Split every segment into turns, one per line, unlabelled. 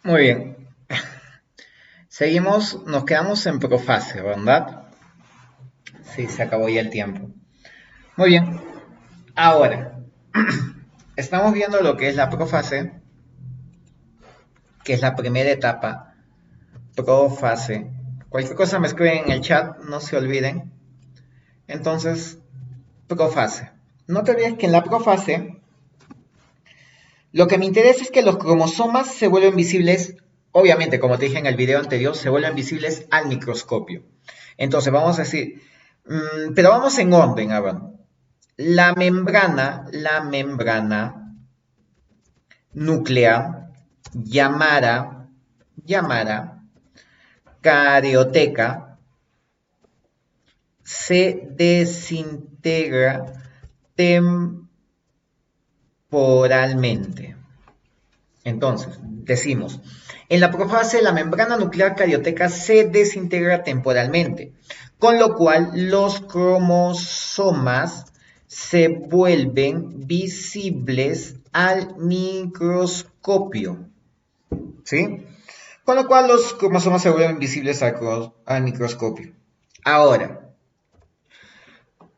Muy bien. Seguimos, nos quedamos en profase, ¿verdad? Sí, se acabó ya el tiempo. Muy bien. Ahora, estamos viendo lo que es la profase, que es la primera etapa. Profase. Cualquier cosa me escriben en el chat, no se olviden. Entonces, profase. No te olvides que en la profase, lo que me interesa es que los cromosomas se vuelven visibles, obviamente, como te dije en el video anterior, se vuelven visibles al microscopio. Entonces, vamos a decir, pero vamos en orden, a ver. La membrana núclea llamada carioteca se desintegra temporalmente. Entonces, decimos, en la profase la membrana nuclear carioteca se desintegra temporalmente, con lo cual los cromosomas se vuelven visibles al microscopio, ¿sí? Con lo cual los cromosomas se vuelven visibles al microscopio. Ahora,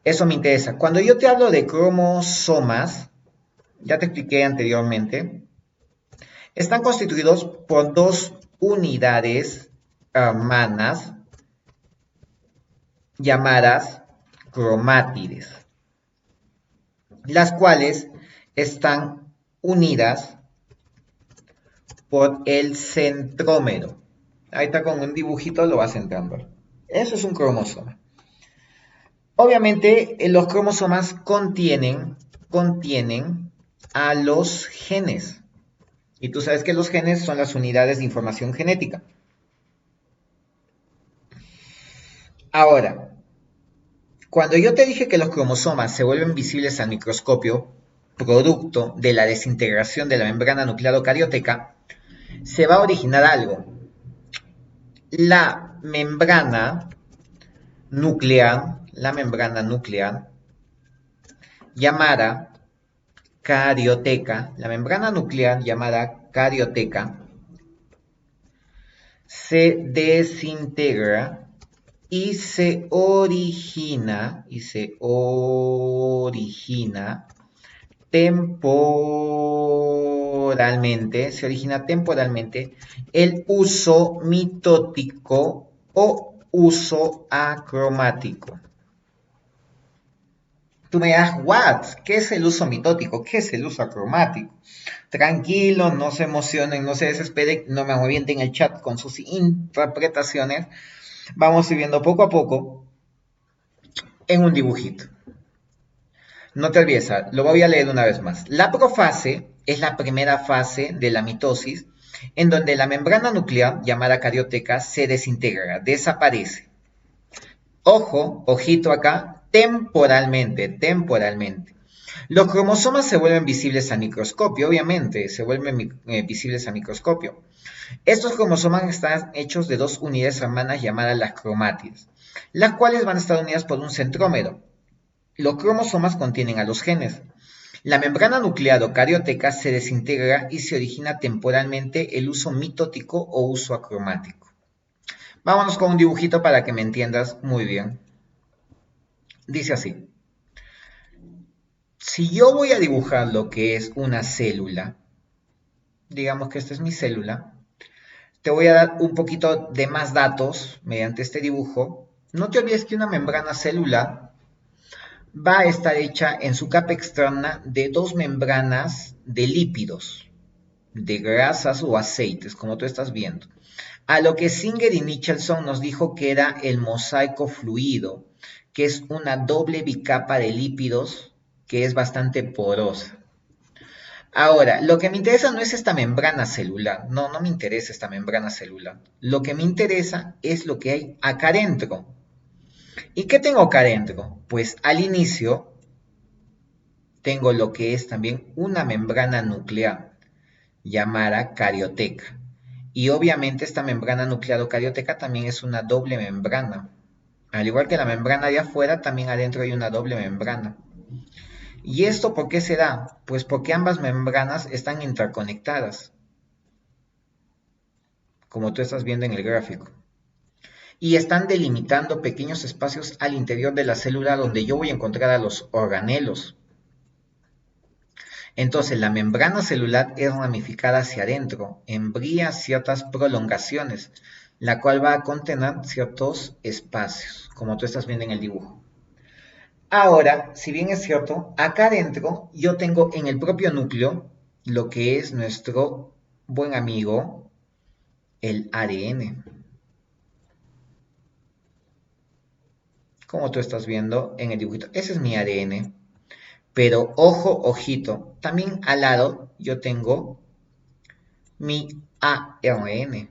eso me interesa. Cuando yo te hablo de cromosomas, ya te expliqué anteriormente, están constituidos por dos unidades hermanas llamadas cromátides, las cuales están unidas por el centrómero. Ahí está con un dibujito, lo vas entrando. Eso es un cromosoma. Obviamente, los cromosomas contienen a los genes. Y tú sabes que los genes son las unidades de información genética. Ahora, cuando yo te dije que los cromosomas se vuelven visibles al microscopio, producto de la desintegración de la membrana nucleocarioteca, se va a originar algo. La membrana la membrana nuclear llamada carioteca, la membrana nuclear llamada carioteca, se desintegra y se origina temporalmente el uso mitótico o uso acromático. Tú me dirás, ¿what? ¿Qué es el uso mitótico? ¿Qué es el uso acromático? Tranquilo, no se emocionen, no se desesperen, no me avienten el chat con sus interpretaciones. Vamos subiendo poco a poco en un dibujito. No te olvides, lo voy a leer una vez más. La profase es la primera fase de la mitosis en donde la membrana nuclear, llamada carioteca, se desintegra, desaparece. Ojo, ojito acá, temporalmente. Los cromosomas se vuelven visibles al microscopio, obviamente, se vuelven visibles al microscopio. Estos cromosomas están hechos de dos unidades hermanas llamadas las cromátides, las cuales van a estar unidas por un centrómero. Los cromosomas contienen a los genes. La membrana nuclear o carioteca se desintegra y se origina temporalmente el uso mitótico o uso acromático. Vámonos con un dibujito para que me entiendas muy bien. Dice así. Si yo voy a dibujar lo que es una célula, digamos que esta es mi célula, te voy a dar un poquito de más datos mediante este dibujo. No te olvides que una membrana celular va a estar hecha en su capa externa de dos membranas de lípidos, de grasas o aceites, como tú estás viendo. A lo que Singer y Michelson nos dijo que era el mosaico fluido, que es una doble bicapa de lípidos que es bastante porosa. Ahora, lo que me interesa no es esta membrana celular, no me interesa esta membrana celular. Lo que me interesa es lo que hay acá adentro. ¿Y qué tengo acá adentro? Pues al inicio tengo lo que es también una membrana nuclear llamada carioteca. Y obviamente esta membrana nuclear o carioteca también es una doble membrana. Al igual que la membrana de afuera, también adentro hay una doble membrana. ¿Y esto por qué se da? Pues porque ambas membranas están interconectadas. como tú estás viendo en el gráfico. Y están delimitando pequeños espacios al interior de la célula donde yo voy a encontrar a los organelos. Entonces, la membrana celular es ramificada hacia adentro, embría ciertas prolongaciones, la cual va a contener ciertos espacios, como tú estás viendo en el dibujo. Ahora, si bien es cierto, acá adentro yo tengo en el propio núcleo lo que es nuestro buen amigo, el ADN. Como tú estás viendo en el dibujito. Ese es mi ADN. Pero ojo, ojito, también al lado yo tengo mi ARN.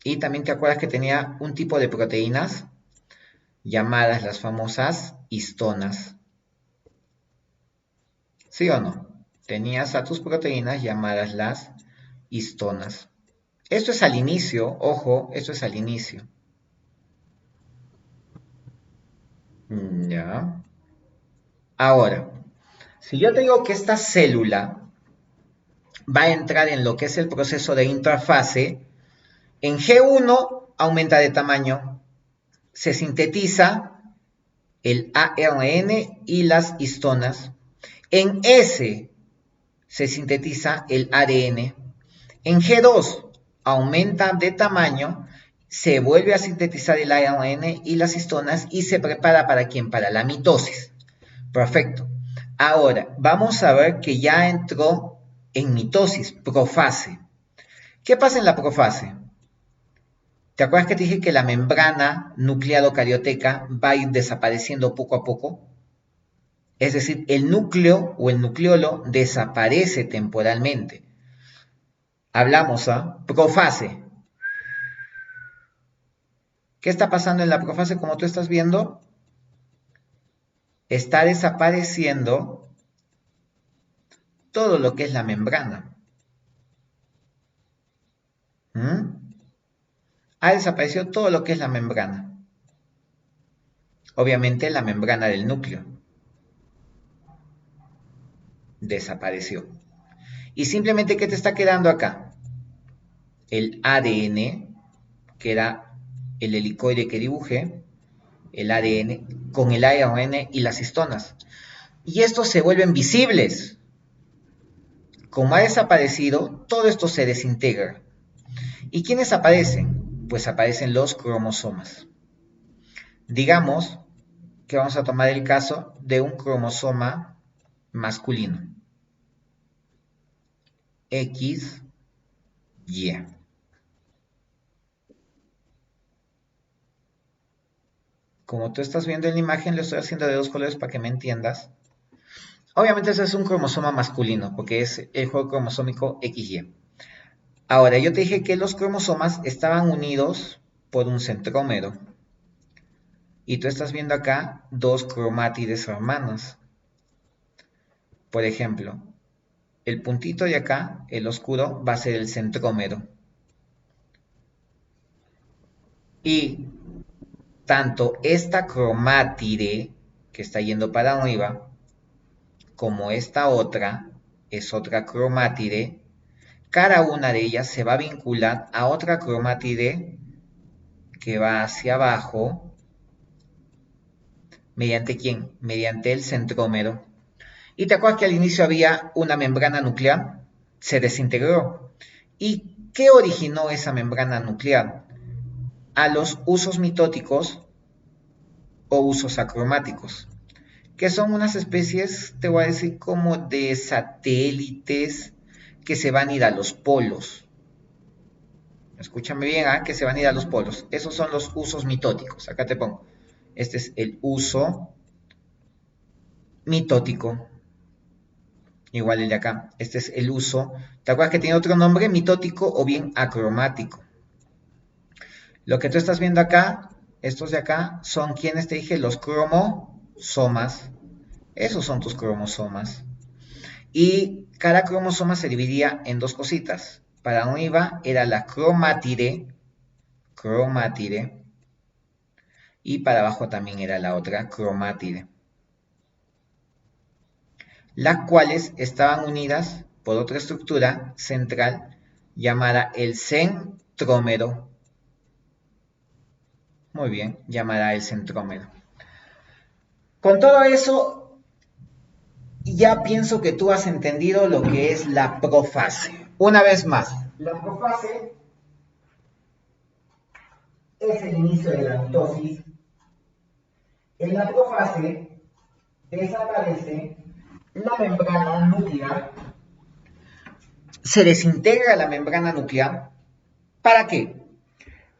Y también te acuerdas que tenía un tipo de proteínas llamadas las famosas histonas. ¿Sí o no? Tenías a tus proteínas llamadas las histonas. Esto es al inicio, ojo, esto es al inicio. Ya. Ahora, si yo te digo que esta célula va a entrar en lo que es el proceso de intrafase, en G1 aumenta de tamaño, se sintetiza el ARN y las histonas. En S se sintetiza el ADN. En G2 aumenta de tamaño, se vuelve a sintetizar el ARN y las histonas y se prepara para ¿quién? Para la mitosis. Perfecto. Ahora, vamos a ver que ya entró en mitosis, profase. ¿Qué pasa en la profase? ¿Te acuerdas que te dije que la membrana nucleado-carioteca va a ir desapareciendo poco a poco? Es decir, el núcleo o el nucleolo desaparece temporalmente. Hablamos, profase. ¿Qué está pasando en la profase como tú estás viendo? Está desapareciendo todo lo que es la membrana. ¿Mm? Ha desaparecido todo lo que es la membrana. Obviamente la membrana del núcleo desapareció. Y simplemente, ¿qué te está quedando acá? El ADN, que era el helicoide que dibujé, el ADN, con el ARN y las histonas. Y estos se vuelven visibles. Como ha desaparecido, todo esto se desintegra. ¿Y quiénes aparecen? Pues aparecen los cromosomas. Digamos que vamos a tomar el caso de un cromosoma masculino. X, Y. Como tú estás viendo en la imagen, lo estoy haciendo de dos colores para que me entiendas. Obviamente ese es un cromosoma masculino, porque es el juego cromosómico XY. Ahora, yo te dije que los cromosomas estaban unidos por un centrómero. Y tú estás viendo acá dos cromátides hermanas. Por ejemplo, el puntito de acá, el oscuro, va a ser el centrómero. Y tanto esta cromátide que está yendo para arriba, como esta otra, es otra cromátide, cada una de ellas se va a vincular a otra cromátide que va hacia abajo. ¿Mediante quién? Mediante el centrómero. ¿Y te acuerdas que al inicio había una membrana nuclear? Se desintegró. ¿Y qué originó esa membrana nuclear? A los usos mitóticos o usos acromáticos, que son unas especies, te voy a decir, como de satélites que se van a ir a los polos. Escúchame bien, que se van a ir a los polos. Esos son los usos mitóticos. Acá te pongo. Este es el uso mitótico. Igual el de acá. Este es el uso. ¿Te acuerdas que tiene otro nombre? Mitótico o bien acromático. Lo que tú estás viendo acá, estos de acá, son quienes te dije, los cromosomas. Esos son tus cromosomas. Y cada cromosoma se dividía en dos cositas. Para arriba era la cromátide, y para abajo también era la otra cromátide, las cuales estaban unidas por otra estructura central llamada el centrómero. Muy bien, llamada el centrómero. Con todo eso, ya pienso que tú has entendido lo que es la profase. Una vez más, la profase es el inicio de la mitosis. En la profase desaparece la membrana nuclear, se desintegra la membrana nuclear. ¿Para qué?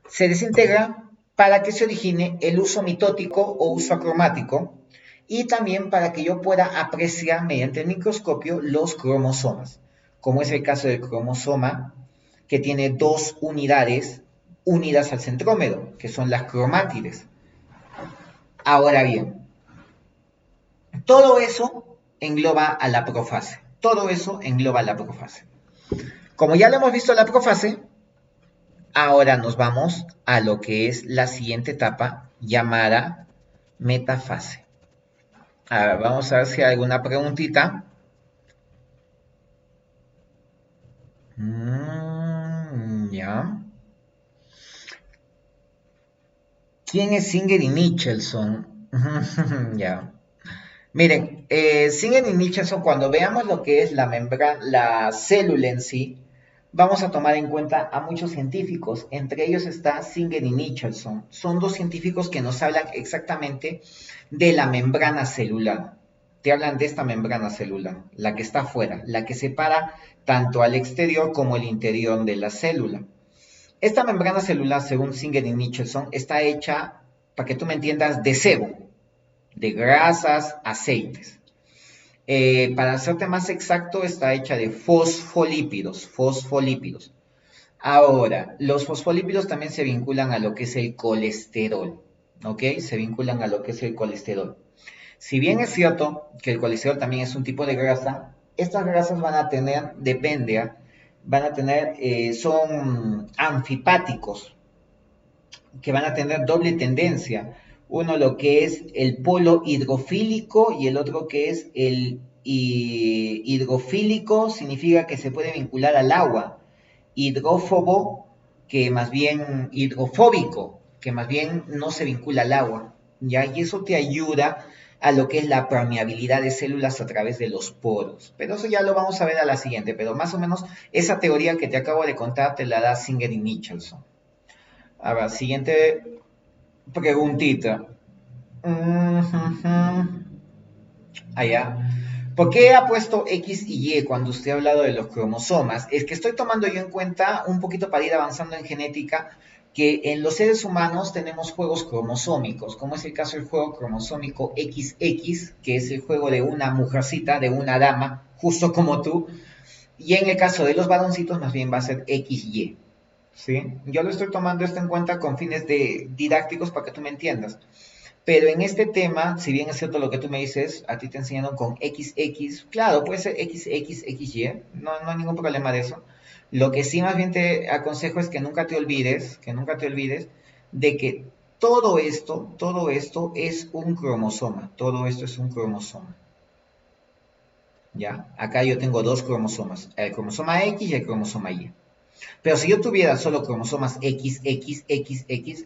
Se desintegra para que se origine el uso mitótico o uso acromático y también para que yo pueda apreciar mediante el microscopio los cromosomas, como es el caso del cromosoma que tiene dos unidades unidas al centrómero, que son las cromátides. Ahora bien, todo eso engloba a la profase. Todo eso engloba a la profase. Como ya lo hemos visto la profase, ahora nos vamos a lo que es la siguiente etapa llamada metafase. A ver, vamos a ver si hay alguna preguntita. Ya. ¿Quién es Singer y Nicholson? Ya. Miren, Singer y Nicholson, cuando veamos lo que es la membrana, la célula en sí, vamos a tomar en cuenta a muchos científicos. Entre ellos está Singer y Nicholson. Son dos científicos que nos hablan exactamente de la membrana celular. Te hablan de esta membrana celular, la que está afuera, la que separa tanto al exterior como el interior de la célula. Esta membrana celular, según Singer y Nicholson, está hecha, para que tú me entiendas, de sebo, de grasas, aceites. Para hacerte más exacto, está hecha de fosfolípidos, fosfolípidos. Ahora, los fosfolípidos también se vinculan a lo que es el colesterol, ¿ok? Se vinculan a lo que es el colesterol. Si bien es cierto que el colesterol también es un tipo de grasa, estas grasas van a tener, son anfipáticos, que van a tener doble tendencia. Uno lo que es el polo hidrofílico y el otro que es el hidrofílico, significa que se puede vincular al agua. Hidrófobo, que más bien hidrofóbico, que más bien no se vincula al agua. ¿Ya? Y eso te ayuda a lo que es la permeabilidad de células a través de los poros. Pero eso ya lo vamos a ver a la siguiente. Pero más o menos esa teoría que te acabo de contar te la da Singer y Nicholson. A ver, siguiente preguntita. Allá. ¿Por qué ha puesto X y Y cuando usted ha hablado de los cromosomas? Es que estoy tomando yo en cuenta, un poquito para ir avanzando en genética, que en los seres humanos tenemos juegos cromosómicos, como es el caso del juego cromosómico XX, que es el juego de una mujercita, de una dama, justo como tú, y en el caso de los varoncitos más bien va a ser XY. ¿Sí? Yo lo estoy tomando esto en cuenta con fines didácticos para que tú me entiendas. Pero en este tema, si bien es cierto lo que tú me dices, a ti te enseñaron con XX, claro, puede ser XX, XY, no hay ningún problema de eso. Lo que sí más bien te aconsejo es que nunca te olvides, de que todo esto es un cromosoma, todo esto es un cromosoma. ¿Ya? Acá yo tengo dos cromosomas, el cromosoma X y el cromosoma Y. Pero si yo tuviera solo cromosomas XX,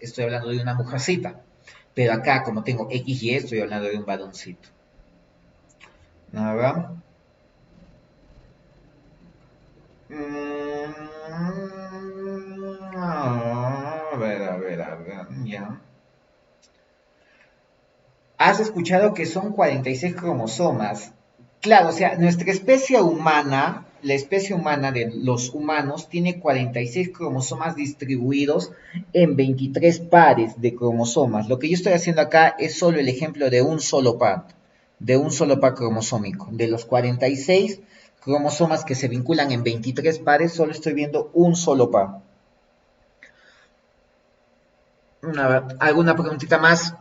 estoy hablando de una mujercita. Pero acá, como tengo XY, estoy hablando de un varoncito. A ver. Ya. Has escuchado que son 46 cromosomas. Claro, o sea, nuestra especie humana, la especie humana de los humanos, tiene 46 cromosomas distribuidos en 23 pares de cromosomas. Lo que yo estoy haciendo acá es solo el ejemplo de un solo par cromosómico. De los 46 cromosomas que se vinculan en 23 pares, solo estoy viendo un solo par. ¿Alguna preguntita más?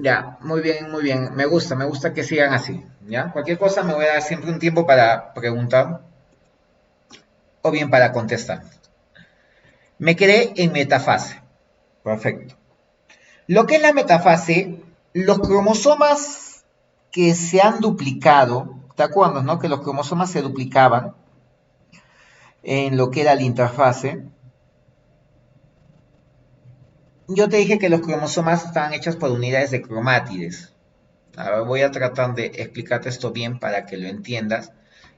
Ya, muy bien, muy bien. Me gusta que sigan así. ¿Ya? Cualquier cosa me voy a dar siempre un tiempo para preguntar o bien para contestar. Me quedé en metafase. Perfecto. Lo que es la metafase, los cromosomas que se han duplicado, ¿Te acuerdas, no? Que los cromosomas se duplicaban en lo que era la interfase. Yo te dije que los cromosomas estaban hechos por unidades de cromátides. Ahora voy a tratar de explicarte esto bien para que lo entiendas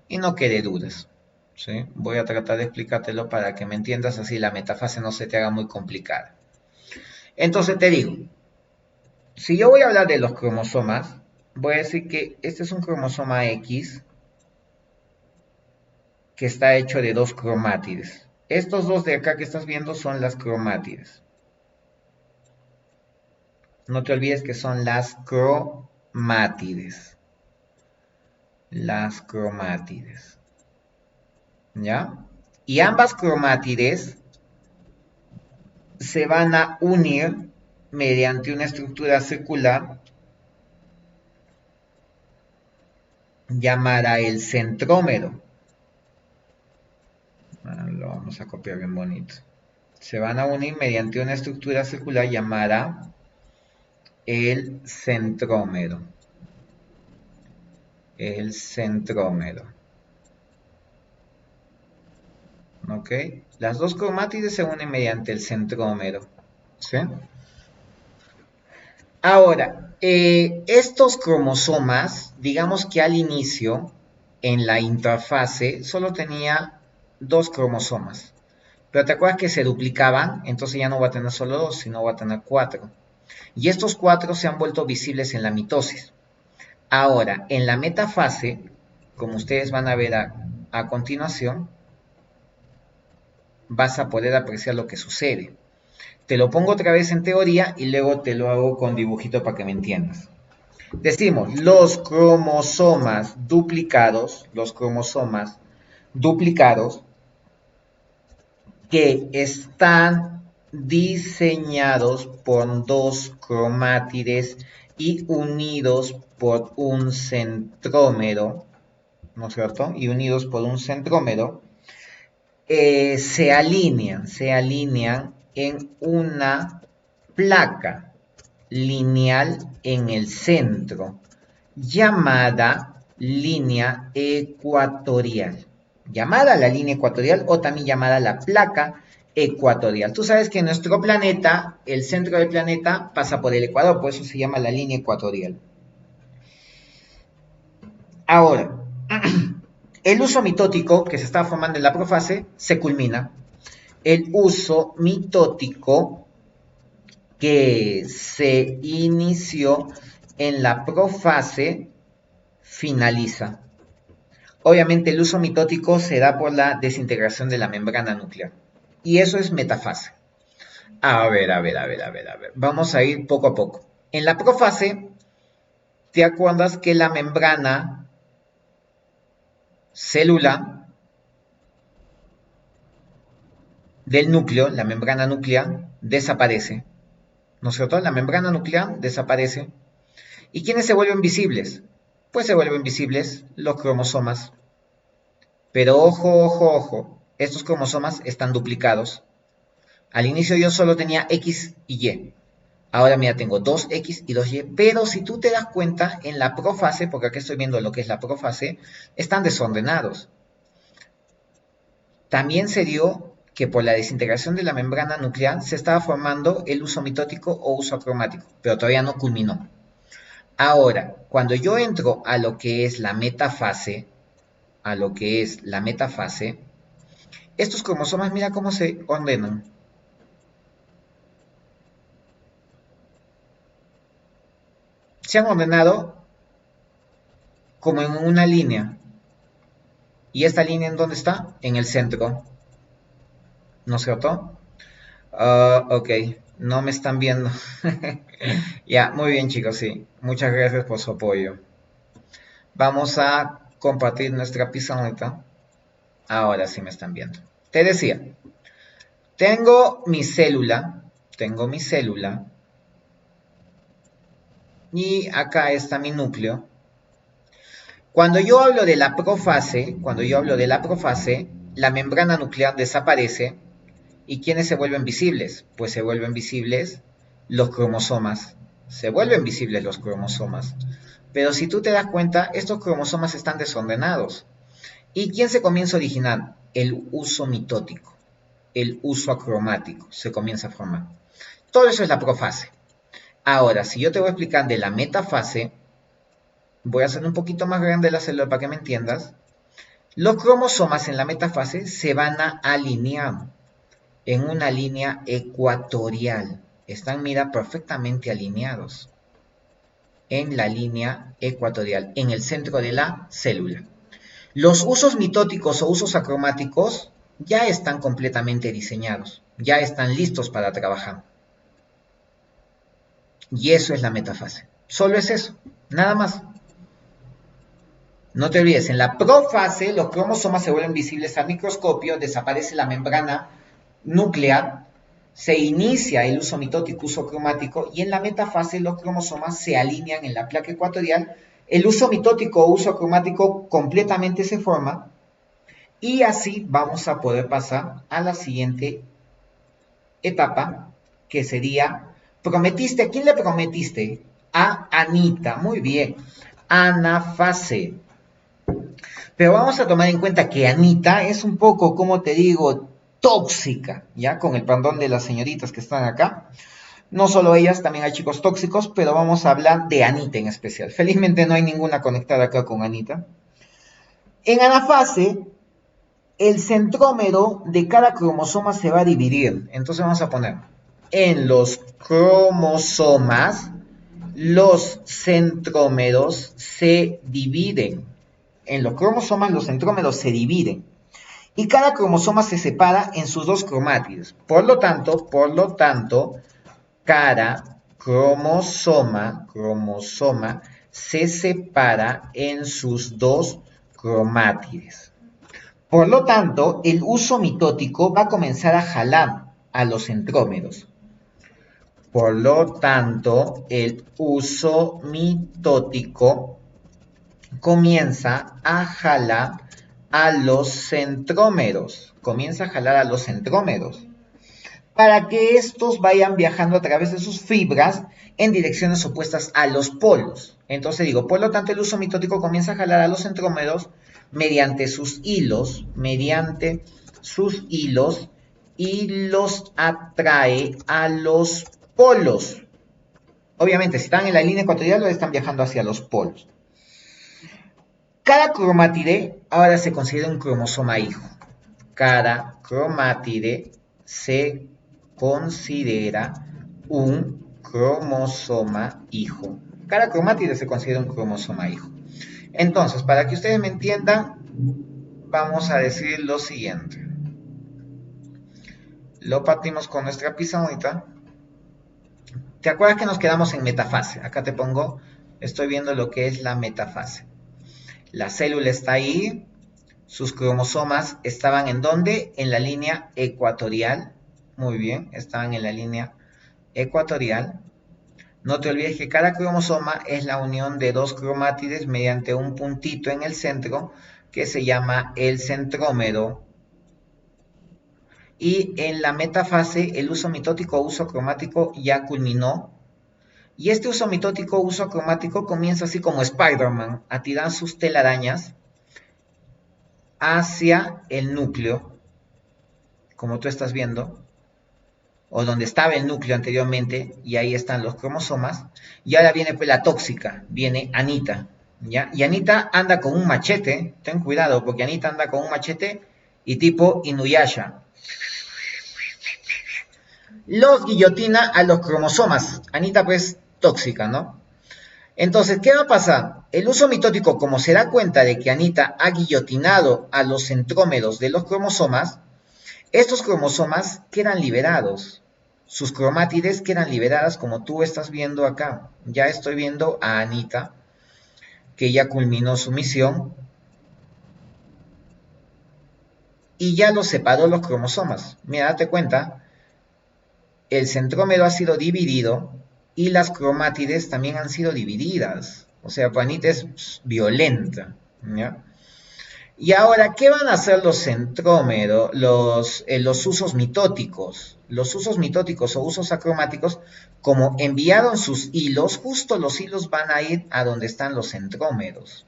y no quede dudas. ¿Sí? Voy a tratar de explicártelo para que me entiendas así la metafase no se te haga muy complicada. Entonces te digo, si yo voy a hablar de los cromosomas, voy a decir que este es un cromosoma X que está hecho de dos cromátides. Estos dos de acá que estás viendo son las cromátides. No te olvides que son las cromátides. Las cromátides. ¿Ya? Y ambas cromátides se van a unir mediante una estructura circular llamada el centrómero. Lo vamos a copiar bien bonito. Se van a unir mediante una estructura circular llamada el centrómero. El centrómero. ¿Ok? Las dos cromátides se unen mediante el centrómero. ¿Sí? Ahora, estos cromosomas, digamos que al inicio, en la interfase, solo tenía dos cromosomas. Pero te acuerdas que se duplicaban, entonces ya no va a tener solo dos, sino va a tener cuatro. Y estos cuatro se han vuelto visibles en la mitosis. Ahora, en la metafase, como ustedes van a ver a continuación, vas a poder apreciar lo que sucede. Te lo pongo otra vez en teoría y luego te lo hago con dibujito para que me entiendas. Decimos, los cromosomas duplicados que están diseñados por dos cromátides y unidos por un centrómero, ¿no es cierto? Y unidos por un centrómero, se alinean en una placa lineal en el centro, llamada línea ecuatorial. Llamada la línea ecuatorial o también llamada la placa ecuatorial. Tú sabes que en nuestro planeta, el centro del planeta pasa por el ecuador, por eso se llama la línea ecuatorial. Ahora, el uso mitótico que se estaba formando en la profase se culmina. El uso mitótico que se inició en la profase finaliza. Obviamente el uso mitótico se da por la desintegración de la membrana nuclear. Y eso es metafase. A ver. Vamos a ir poco a poco. En la profase, ¿te acuerdas que la membrana celular del núcleo, la membrana nuclear, desaparece? ¿No es cierto? La membrana nuclear desaparece. ¿Y quiénes se vuelven visibles? Pues se vuelven visibles los cromosomas. Pero ojo, estos cromosomas están duplicados. Al inicio yo solo tenía X y Y. Ahora mira, tengo 2X y 2Y. Pero si tú te das cuenta, en la profase, porque aquí estoy viendo lo que es la profase, están desordenados. También se dio que por la desintegración de la membrana nuclear se estaba formando el uso mitótico o uso acromático, pero todavía no culminó. Ahora, cuando yo entro a lo que es la metafase, estos cromosomas, mira cómo se ordenan. Se han ordenado como en una línea. ¿Y esta línea en dónde está? En el centro. ¿No es cierto? Ok, no me están viendo. Ya, muy bien chicos, sí. Muchas gracias por su apoyo. Vamos a compartir nuestra pizarrita. Ahora sí me están viendo. Te decía, tengo mi célula, y acá está mi núcleo. Cuando yo hablo de la profase, la membrana nuclear desaparece. ¿Y quiénes se vuelven visibles? Pues se vuelven visibles los cromosomas. Pero si tú te das cuenta, estos cromosomas están desordenados. ¿Y quién se comienza a originar? El uso mitótico, el uso acromático se comienza a formar. Todo eso es la profase. Ahora, si yo te voy a explicar de la metafase, voy a hacer un poquito más grande la célula para que me entiendas. Los cromosomas en la metafase se van a alinear en una línea ecuatorial. Están, mira, perfectamente alineados en la línea ecuatorial, en el centro de la célula. Los usos mitóticos o usos acromáticos ya están completamente diseñados, ya están listos para trabajar. Y eso es la metafase. Solo es eso, nada más. No te olvides, en la profase los cromosomas se vuelven visibles al microscopio, desaparece la membrana núclea, se inicia el uso mitótico, uso cromático, y en la metafase los cromosomas se alinean en la placa ecuatorial, el uso mitótico o uso cromático completamente se forma, y así vamos a poder pasar a la siguiente etapa, que sería, prometiste, ¿a quién le prometiste? A Anita, muy bien, anafase. Pero vamos a tomar en cuenta que Anita es un poco, como te digo, tóxica, ¿ya? Con el perdón de las señoritas que están acá. No solo ellas, también hay chicos tóxicos, pero vamos a hablar de Anita en especial. Felizmente no hay ninguna conectada acá con Anita. En anafase, el centrómero de cada cromosoma se va a dividir. Entonces vamos a poner, en los cromosomas, los centrómeros se dividen. En los cromosomas los centrómeros se dividen. Y cada cromosoma se separa en sus dos cromátides. Por lo tanto, cada cromosoma se separa en sus dos cromátides. Por lo tanto, el uso mitótico va a comenzar a jalar a los centrómeros. Por lo tanto, el uso mitótico comienza a jalar a los centrómeros. Para que estos vayan viajando a través de sus fibras en direcciones opuestas a los polos. Entonces digo, por lo tanto, el uso mitótico comienza a jalar a los centrómeros mediante sus hilos, y los atrae a los polos. Obviamente, si están en la línea ecuatorial, lo están viajando hacia los polos. Cada cromátide ahora se considera un cromosoma hijo. Cada cromátide se considera un cromosoma hijo. Cada cromátide se considera un cromosoma hijo. Entonces, para que ustedes me entiendan, vamos a decir lo siguiente. Lo partimos con nuestra pizarrita. ¿Te acuerdas que nos quedamos en metafase? Acá te pongo, estoy viendo lo que es la metafase. La célula está ahí, sus cromosomas estaban ¿en dónde? En la línea ecuatorial. Muy bien, estaban en la línea ecuatorial. No te olvides que cada cromosoma es la unión de dos cromátides mediante un puntito en el centro que se llama el centrómero. Y en la metafase el uso mitótico o uso cromático ya culminó. Y este uso mitótico, uso cromático, comienza así como Spider-Man a tirar sus telarañas hacia el núcleo, como tú estás viendo, o donde estaba el núcleo anteriormente, y ahí están los cromosomas. Y ahora viene pues la tóxica, viene Anita, ¿ya? Y Anita anda con un machete, ten cuidado, porque Anita anda con un machete y tipo Inuyasha. Los guillotina a los cromosomas. Anita pues tóxica, ¿no? Entonces, ¿qué va a pasar? El uso mitótico, como se da cuenta de que Anita ha guillotinado a los centrómeros de los cromosomas, estos cromosomas quedan liberados. Sus cromátides quedan liberadas como tú estás viendo acá. Ya estoy viendo a Anita, que ya culminó su misión. Y ya los separó los cromosomas. Mira, date cuenta. El centrómero ha sido dividido y las cromátides también han sido divididas. O sea, Anita es violenta, ¿ya? Y ahora, ¿qué van a hacer los centrómeros, los usos mitóticos? Los usos mitóticos o usos acromáticos, como enviaron sus hilos, justo los hilos van a ir a donde están los centrómeros.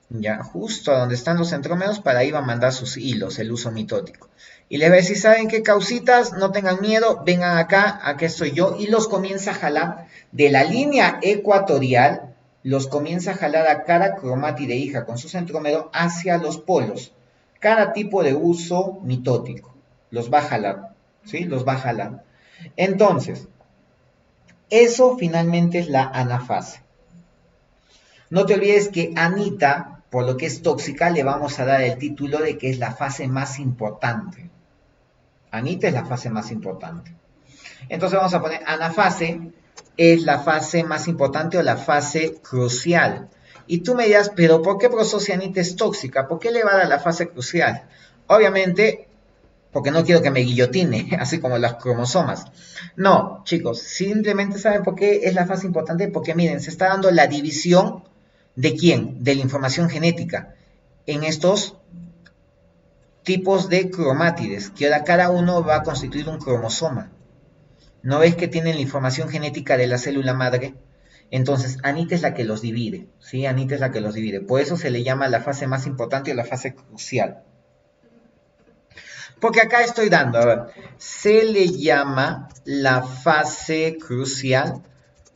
Ya, justo a donde están los centrómeros, para ahí va a mandar sus hilos, el uso mitótico. Y les va a decir, ¿saben qué, causitas? No tengan miedo, vengan acá, aquí estoy yo, y los comienza a jalar de la línea ecuatorial, los comienza a jalar a cada cromátide hija con su centrómero hacia los polos. Cada tipo de uso mitótico, los va a jalar, ¿sí? Los va a jalar. Entonces, eso finalmente es la anafase. No te olvides que Anita, por lo que es tóxica, le vamos a dar el título de que es la fase más importante. Anita es la fase más importante. Entonces vamos a poner anafase es la fase más importante o la fase crucial. Y tú me dirás, pero ¿por qué prosocianita es tóxica? ¿Por qué le va a dar la fase crucial? Obviamente, porque no quiero que me guillotine, así como las cromosomas. No, chicos, simplemente saben por qué es la fase importante, porque miren, se está dando la división ¿de quién? De la información genética en estos tipos de cromátides, que ahora cada uno va a constituir un cromosoma. ¿No ves que tienen la información genética de la célula madre? Entonces, Anita es la que los divide, ¿sí? Anita es la que los divide. Por eso se le llama la fase más importante o la fase crucial. Porque acá estoy dando, a ver, se le llama la fase crucial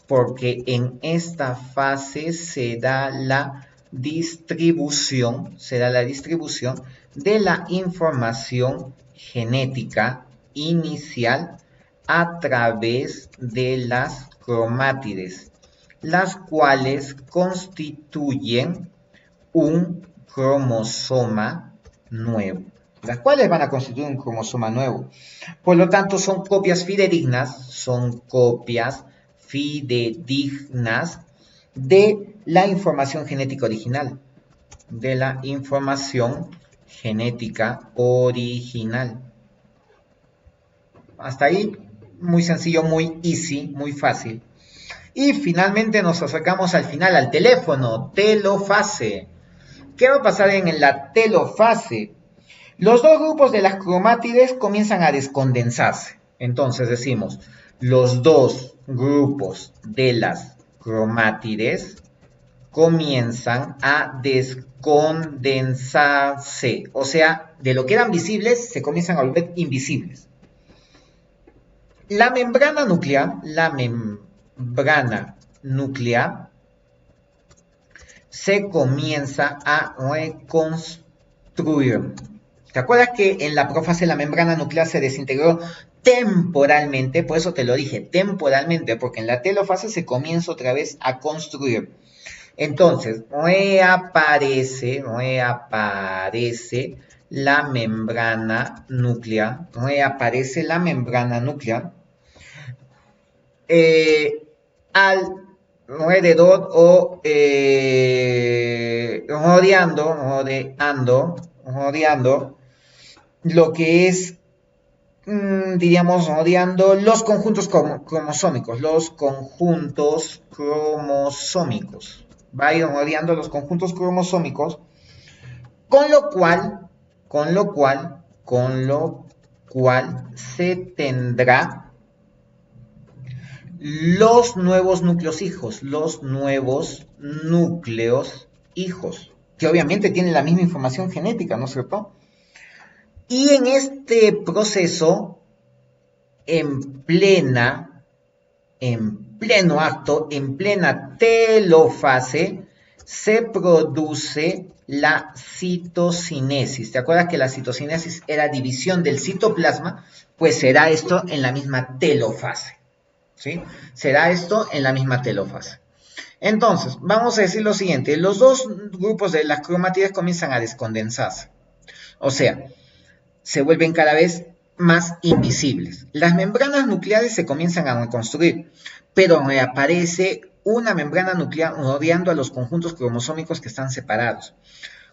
porque en esta fase se da la distribución de la información genética inicial a través de las cromátides, las cuales constituyen un cromosoma nuevo. Las cuales van a constituir un cromosoma nuevo. Por lo tanto, son copias fidedignas, de la información genética original. De la información genética original. Hasta ahí, muy sencillo, muy easy, muy fácil. Y finalmente nos acercamos al final, al teléfono, telofase. ¿Qué va a pasar en la telofase? Los dos grupos de las cromátides comienzan a descondensarse. Entonces decimos, los dos grupos de las cromátides comienzan a descondensarse. O sea, de lo que eran visibles, se comienzan a volver invisibles. La membrana nuclear se comienza a reconstruir. ¿Te acuerdas que en la profase la membrana nuclear se desintegró temporalmente? Por eso te lo dije, temporalmente, porque en la telofase se comienza otra vez a construir. Entonces, reaparece la membrana nuclear, alrededor o rodeando lo que es, diríamos, rodeando los conjuntos cromosómicos, va a ir rodeando los conjuntos cromosómicos, con lo cual se tendrá los nuevos núcleos hijos, que obviamente tienen la misma información genética, ¿no es cierto? Y en este proceso, en pleno acto, en plena telofase, se produce la citocinesis. ¿Te acuerdas que la citocinesis era división del citoplasma? Pues será esto en la misma telofase. ¿Sí? Será esto en la misma telofase. Entonces, vamos a decir lo siguiente. Los dos grupos de las cromátides comienzan a descondensarse. O sea, se vuelven cada vez más invisibles. Las membranas nucleares se comienzan a reconstruir, pero reaparece una membrana nuclear rodeando a los conjuntos cromosómicos que están separados,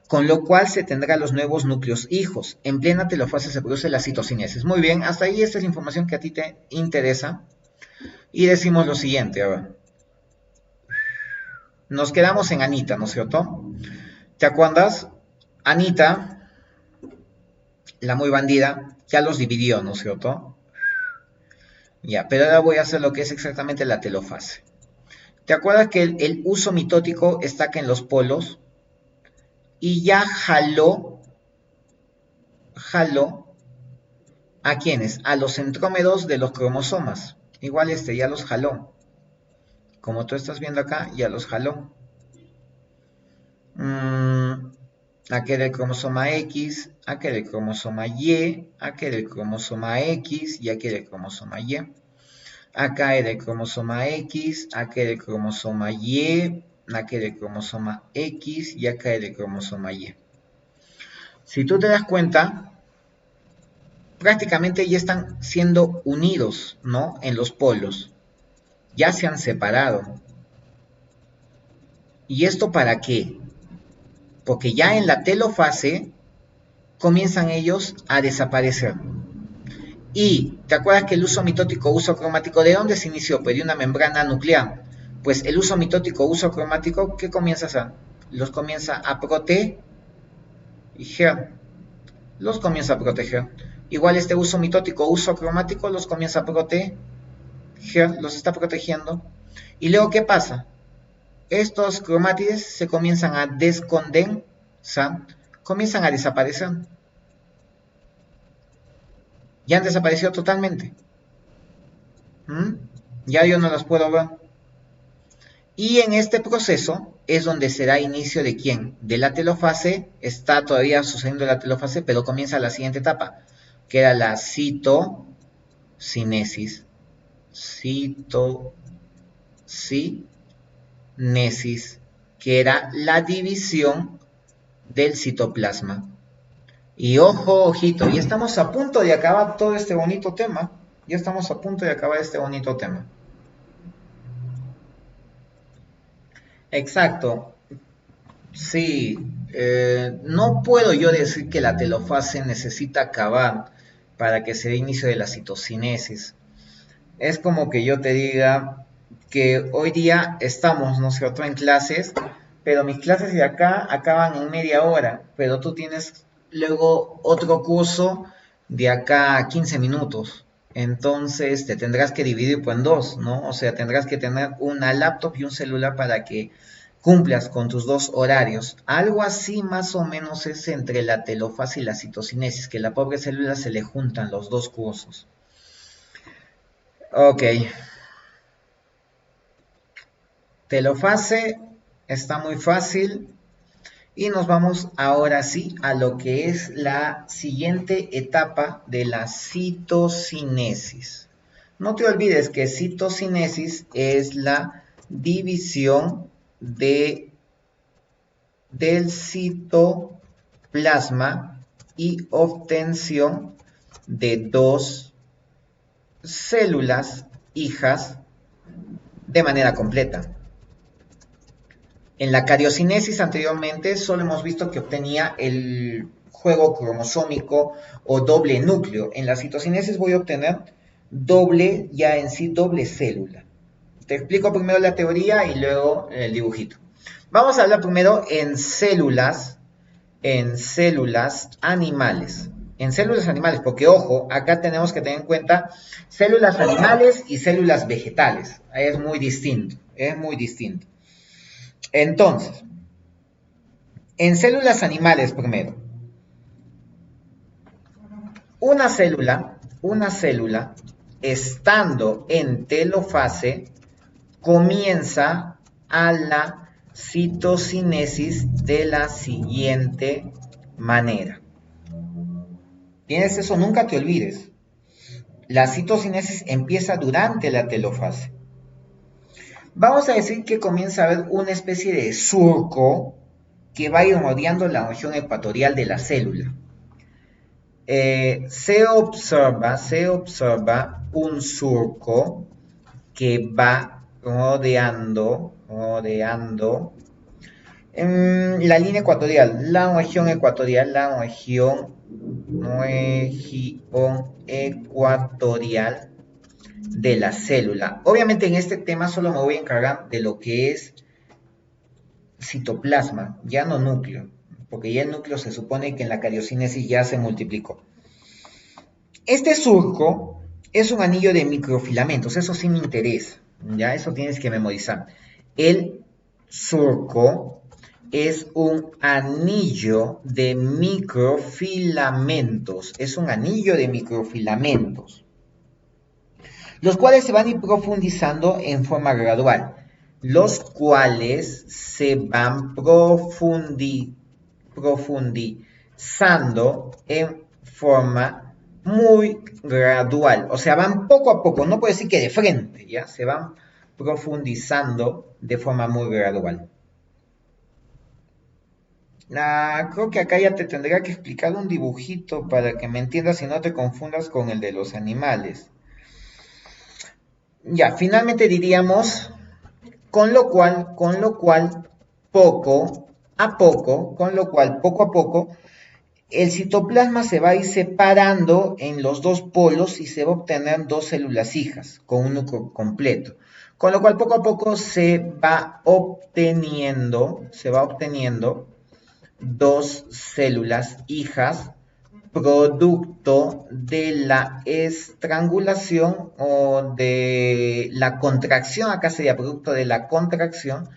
con lo cual se tendrá los nuevos núcleos hijos. En plena telofase se produce la citocinesis. Muy bien, hasta ahí esta es la información que a ti te interesa. Y decimos lo siguiente, a ver. Nos quedamos en Anita, ¿no es cierto? ¿Te acuerdas? Anita, la muy bandida, ya los dividió, ¿no es cierto? Ya, pero ahora voy a hacer lo que es exactamente la telofase. ¿Te acuerdas que el uso mitótico está acá en los polos? Y ya jaló, ¿a quiénes? A los centrómeros de los cromosomas. Igual ya los jaló. Como tú estás viendo acá, ya los jaló. Aquí era el cromosoma X, aquí era el cromosoma Y, aquí era el cromosoma X y aquí era el cromosoma Y. Acá era el cromosoma X, acá era el cromosoma Y, acá era el cromosoma X y acá era el cromosoma Y. Si tú te das cuenta, prácticamente ya están siendo unidos, ¿no? En los polos. Ya se han separado. ¿Y esto para qué? Porque ya en la telofase comienzan ellos a desaparecer. Y, ¿te acuerdas que el uso mitótico uso cromático de dónde se inició? Pues de una membrana nuclear. Pues el uso mitótico uso cromático, ¿qué comienza a hacer? Los comienza a proteger. Los comienza a proteger. Igual este uso mitótico uso cromático los comienza a proteger. Los está protegiendo. Y luego, ¿qué pasa? Estos cromátides se comienzan a descondensar, comienzan a desaparecer. Ya han desaparecido totalmente. Ya yo no las puedo ver. Y en este proceso es donde se da inicio de quién? De la telofase, está todavía sucediendo la telofase, pero comienza la siguiente etapa, que era la citocinesis. Citocinesis, que era la división del citoplasma. Y ojo, ojito, ya estamos a punto de acabar todo este bonito tema. Ya estamos a punto de acabar este bonito tema. Exacto. Sí, no puedo yo decir que la telofase necesita acabar para que se dé inicio de la citocinesis. Es como que yo te diga que hoy día estamos, ¿no es cierto?, en clases, pero mis clases de acá acaban en media hora, pero tú tienes luego otro curso de acá a 15 minutos. Entonces te tendrás que dividir pues, en dos, ¿no? O sea, tendrás que tener una laptop y un celular para que cumplas con tus dos horarios. Algo así más o menos es entre la telofase y la citocinesis, que la pobre célula se le juntan los dos cursos. Ok, telofase está muy fácil y nos vamos ahora sí a lo que es la siguiente etapa de la citocinesis. No te olvides que citocinesis es la división del citoplasma y obtención de dos células hijas de manera completa. En la cariocinesis anteriormente solo hemos visto que obtenía el juego cromosómico o doble núcleo. En la citocinesis voy a obtener doble, ya en sí doble célula. Te explico primero la teoría y luego el dibujito. Vamos a hablar primero en células animales. En células animales, porque ojo, acá tenemos que tener en cuenta células animales y células vegetales. Es muy distinto, es muy distinto. Entonces, en células animales primero, una célula, estando en telofase, comienza a la citocinesis de la siguiente manera. ¿Tienes eso? Nunca te olvides. La citocinesis empieza durante la telofase. Vamos a decir que comienza a haber una especie de surco que va a ir rodeando la región ecuatorial de la célula. Se observa un surco que va rodeando en la línea ecuatorial, la región ecuatorial de la célula. Obviamente en este tema solo me voy a encargar de lo que es citoplasma, ya no núcleo, porque ya el núcleo se supone que en la cariocinesis ya se multiplicó. Este surco es un anillo de microfilamentos, eso sí me interesa, ya eso tienes que memorizar. El surco es un anillo de microfilamentos, es un anillo de microfilamentos, los cuales se van a ir profundizando en forma gradual, los cuales se van profundizando en forma muy gradual, o sea, van poco a poco, no puedo decir que de frente, ya, se van profundizando de forma muy gradual. Creo que acá ya te tendría que explicar un dibujito para que me entiendas y no te confundas con el de los animales. Ya, finalmente diríamos, poco a poco, el citoplasma se va a ir separando en los dos polos y se va a obtener dos células hijas con un núcleo completo. Con lo cual, poco a poco se va obteniendo dos células hijas producto de la estrangulación o de la contracción, acá sería producto de la contracción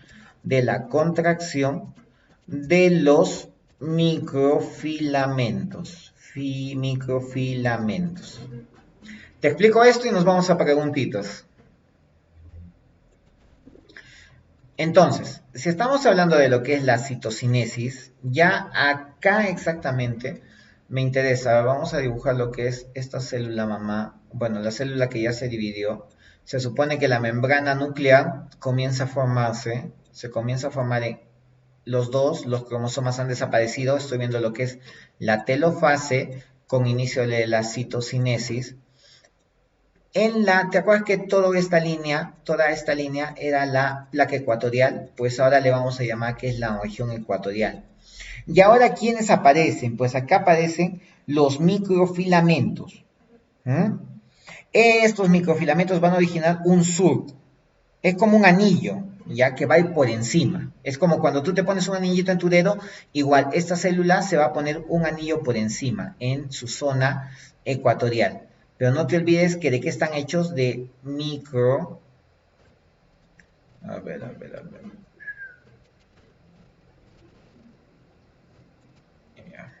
de los microfilamentos. Microfilamentos. Te explico esto y nos vamos a preguntitas. Entonces, si estamos hablando de lo que es la citocinesis, ya acá exactamente me interesa. Vamos a dibujar lo que es esta célula mamá. Bueno, la célula que ya se dividió. Se supone que la membrana nuclear comienza a formarse. Se comienza a formar en los cromosomas han desaparecido. Estoy viendo lo que es la telofase con inicio de la citocinesis. ¿Te acuerdas que toda esta línea era la placa ecuatorial? Pues ahora le vamos a llamar que es la región ecuatorial. Y ahora, ¿quiénes aparecen? Pues acá aparecen los microfilamentos. Estos microfilamentos van a originar un surco. Es como un anillo, ya que va a ir por encima. Es como cuando tú te pones un anillito en tu dedo, igual esta célula se va a poner un anillo por encima, en su zona ecuatorial. Pero no te olvides que de qué están hechos de micro. A ver. Ya.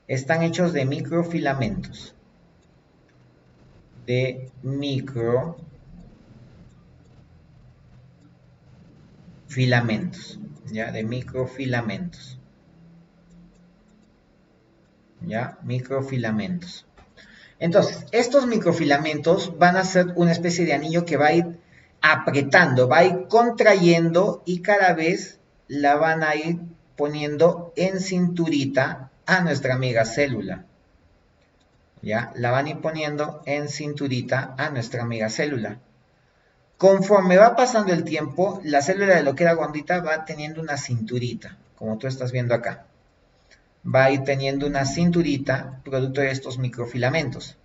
Están hechos de microfilamentos. De microfilamentos. ¿Ya? De microfilamentos. ¿Ya? Microfilamentos. Entonces, estos microfilamentos van a ser una especie de anillo que va a ir apretando, va a ir contrayendo y cada vez la van a ir poniendo en cinturita a nuestra amiga célula. ¿Ya? La van a ir poniendo en cinturita a nuestra amiga célula. Conforme va pasando el tiempo, la célula de lo que era gordita va teniendo una cinturita, como tú estás viendo acá. Va a ir teniendo una cinturita producto de estos microfilamentos.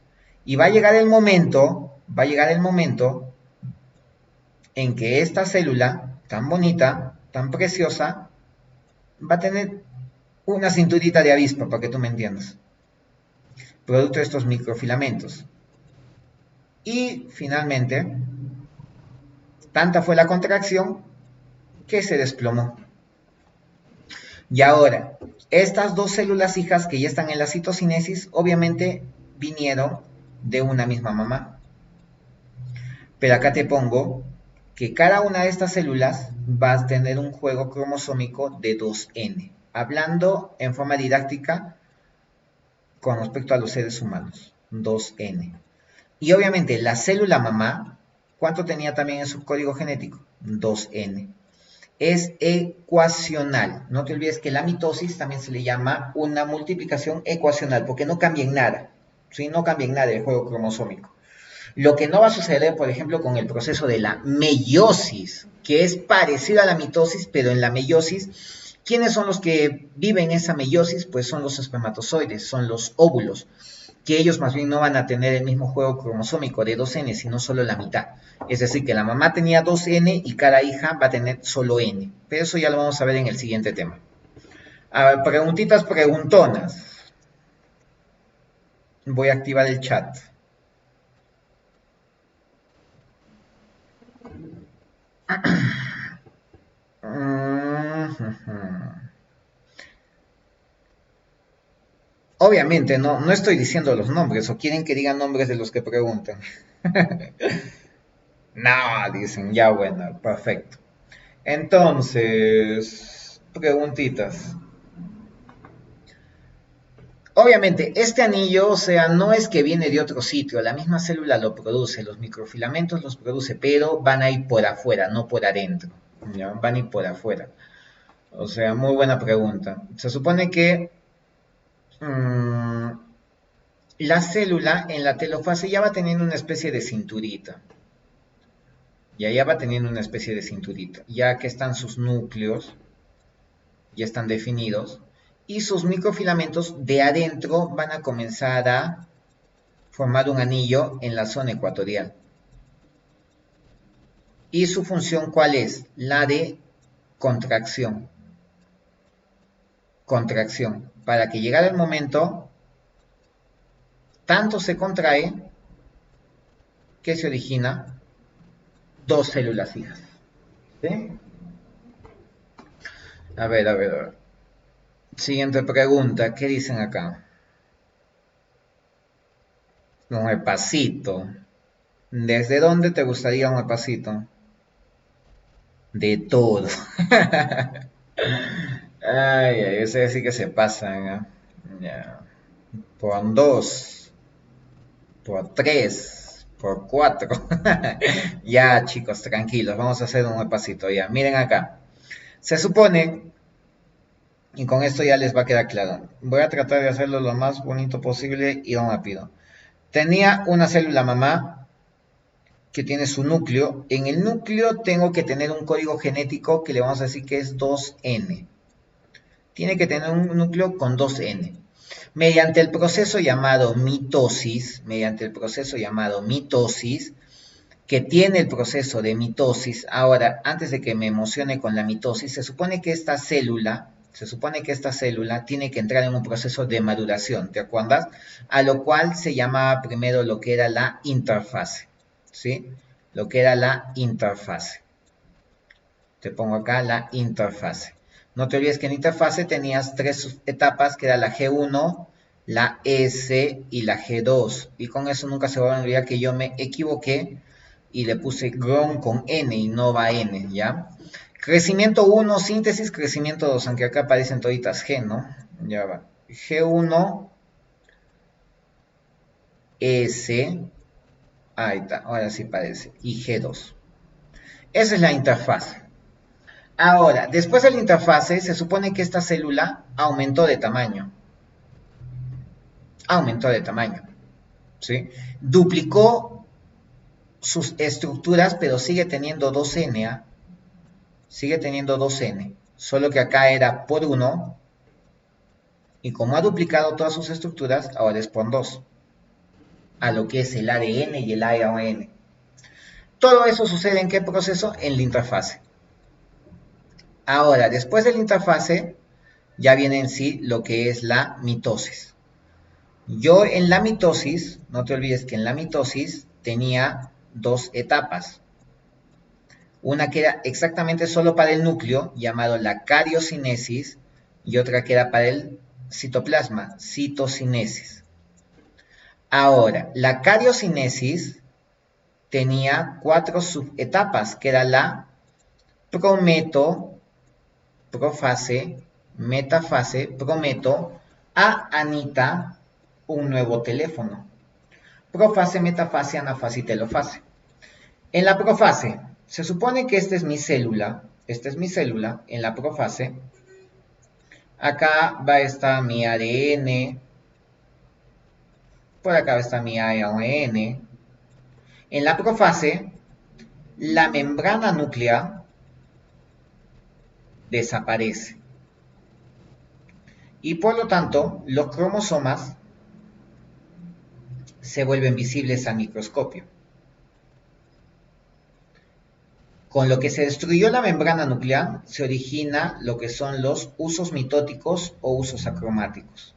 Y va a llegar el momento en que esta célula, tan bonita, tan preciosa, va a tener una cinturita de avispa, para que tú me entiendas. Producto de estos microfilamentos. Y finalmente, tanta fue la contracción que se desplomó. Y ahora, estas dos células hijas que ya están en la citocinesis, obviamente vinieron de una misma mamá. Pero acá te pongo que cada una de estas células va a tener un juego cromosómico de 2N. Hablando en forma didáctica con respecto a los seres humanos, 2N. Y obviamente la célula mamá, ¿cuánto tenía también en su código genético? 2N. Es ecuacional. No te olvides que la mitosis también se le llama una multiplicación ecuacional, porque no cambia en nada. ¿Sí? No cambia en nada el juego cromosómico. Lo que no va a suceder, por ejemplo, con el proceso de la meiosis, que es parecido a la mitosis, pero en la meiosis, ¿quiénes son los que viven esa meiosis? Pues son los espermatozoides, son los óvulos. que ellos más bien no van a tener el mismo juego cromosómico de 2N, sino solo la mitad. Es decir, que la mamá tenía 2N y cada hija va a tener solo N. Pero eso ya lo vamos a ver en el siguiente tema. A ver, preguntitas preguntonas. Voy a activar el chat. Obviamente, no estoy diciendo los nombres, o quieren que diga nombres de los que preguntan. No, dicen, ya bueno, perfecto. Entonces, preguntitas. Obviamente, este anillo, o sea, no es que viene de otro sitio, la misma célula lo produce, los microfilamentos los produce, pero van a ir por afuera, no por adentro. ¿Ya? Van a ir por afuera. O sea, muy buena pregunta. Se supone que mmm, la célula en la telofase ya va teniendo una especie de cinturita. Ya va teniendo una especie de cinturita. Ya que están sus núcleos, ya están definidos. Y sus microfilamentos de adentro van a comenzar a formar un anillo en la zona ecuatorial. ¿Y su función cuál es? La de contracción. Contracción. Para que llegara el momento, tanto se contrae que se origina dos células hijas. ¿Sí? A ver. Siguiente pregunta, ¿qué dicen acá? Un repasito. ¿Desde dónde te gustaría un repasito? De todo. Ay, ese sí que se pasan, ¿eh? Ya. Por dos, por tres, por cuatro. Ya, chicos, tranquilos, vamos a hacer un repasito ya. Miren acá. Se supone, y con esto ya les va a quedar claro, voy a tratar de hacerlo lo más bonito posible y rápido. Tenía una célula mamá que tiene su núcleo. En el núcleo tengo que tener un código genético que le vamos a decir que es 2N. Tiene que tener un núcleo con 2N. Mediante el proceso llamado mitosis, que tiene el proceso de mitosis. Ahora, antes de que me emocione con la mitosis, se supone que esta célula tiene que entrar en un proceso de maduración, ¿te acuerdas? A lo cual se llamaba primero lo que era la interfase, ¿sí? Lo que era la interfase. Te pongo acá la interfase. No te olvides que en interfase tenías tres etapas, que era la G1, la S y la G2. Y con eso nunca se va a olvidar que yo me equivoqué y le puse GRON con N y no va N, ¿ya? Crecimiento 1, síntesis, crecimiento 2, aunque acá aparecen toditas G, ¿no? Ya va. G1, S, ahí está, ahora sí parece, y G2. Esa es la interfase. Ahora, después de la interfase, se supone que esta célula aumentó de tamaño. Aumentó de tamaño, ¿sí? Duplicó sus estructuras, pero sigue teniendo 2N, ¿ah? Sigue teniendo 2N, solo que acá era por 1, y como ha duplicado todas sus estructuras, ahora es por 2, a lo que es el ADN y el ARN. Todo eso sucede en qué proceso? En la interfase. Ahora, después de la interfase, ya viene en sí lo que es la mitosis. Yo en la mitosis, no te olvides que en la mitosis tenía dos etapas. Una que era exactamente solo para el núcleo, llamado la cariocinesis, y otra que era para el citoplasma, citocinesis. Ahora, la cariocinesis tenía cuatro subetapas, que era la prometo, profase, metafase, prometo, a Anita un nuevo teléfono. Profase, metafase, anafase y telofase. En la profase, se supone que esta es mi célula, en la profase. Acá va a estar mi ADN, por acá va a estar mi ARN. En la profase, la membrana núclea desaparece. Y por lo tanto, los cromosomas se vuelven visibles al microscopio. Con lo que se destruyó la membrana nuclear, se origina lo que son los usos mitóticos o usos acromáticos.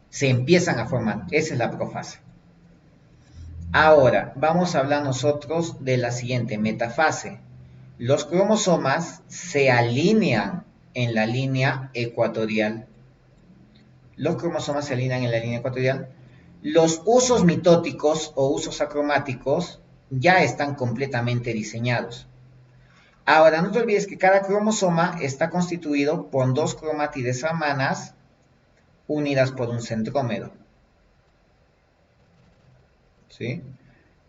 Se empiezan a formar, esa es la profase. Ahora, vamos a hablar nosotros de la siguiente metafase. Los cromosomas se alinean en la línea ecuatorial. Los cromosomas se alinean en la línea ecuatorial. Los usos mitóticos o usos acromáticos ya están completamente diseñados. Ahora, no te olvides que cada cromosoma está constituido por dos cromátides hermanas unidas por un centrómero. ¿Sí?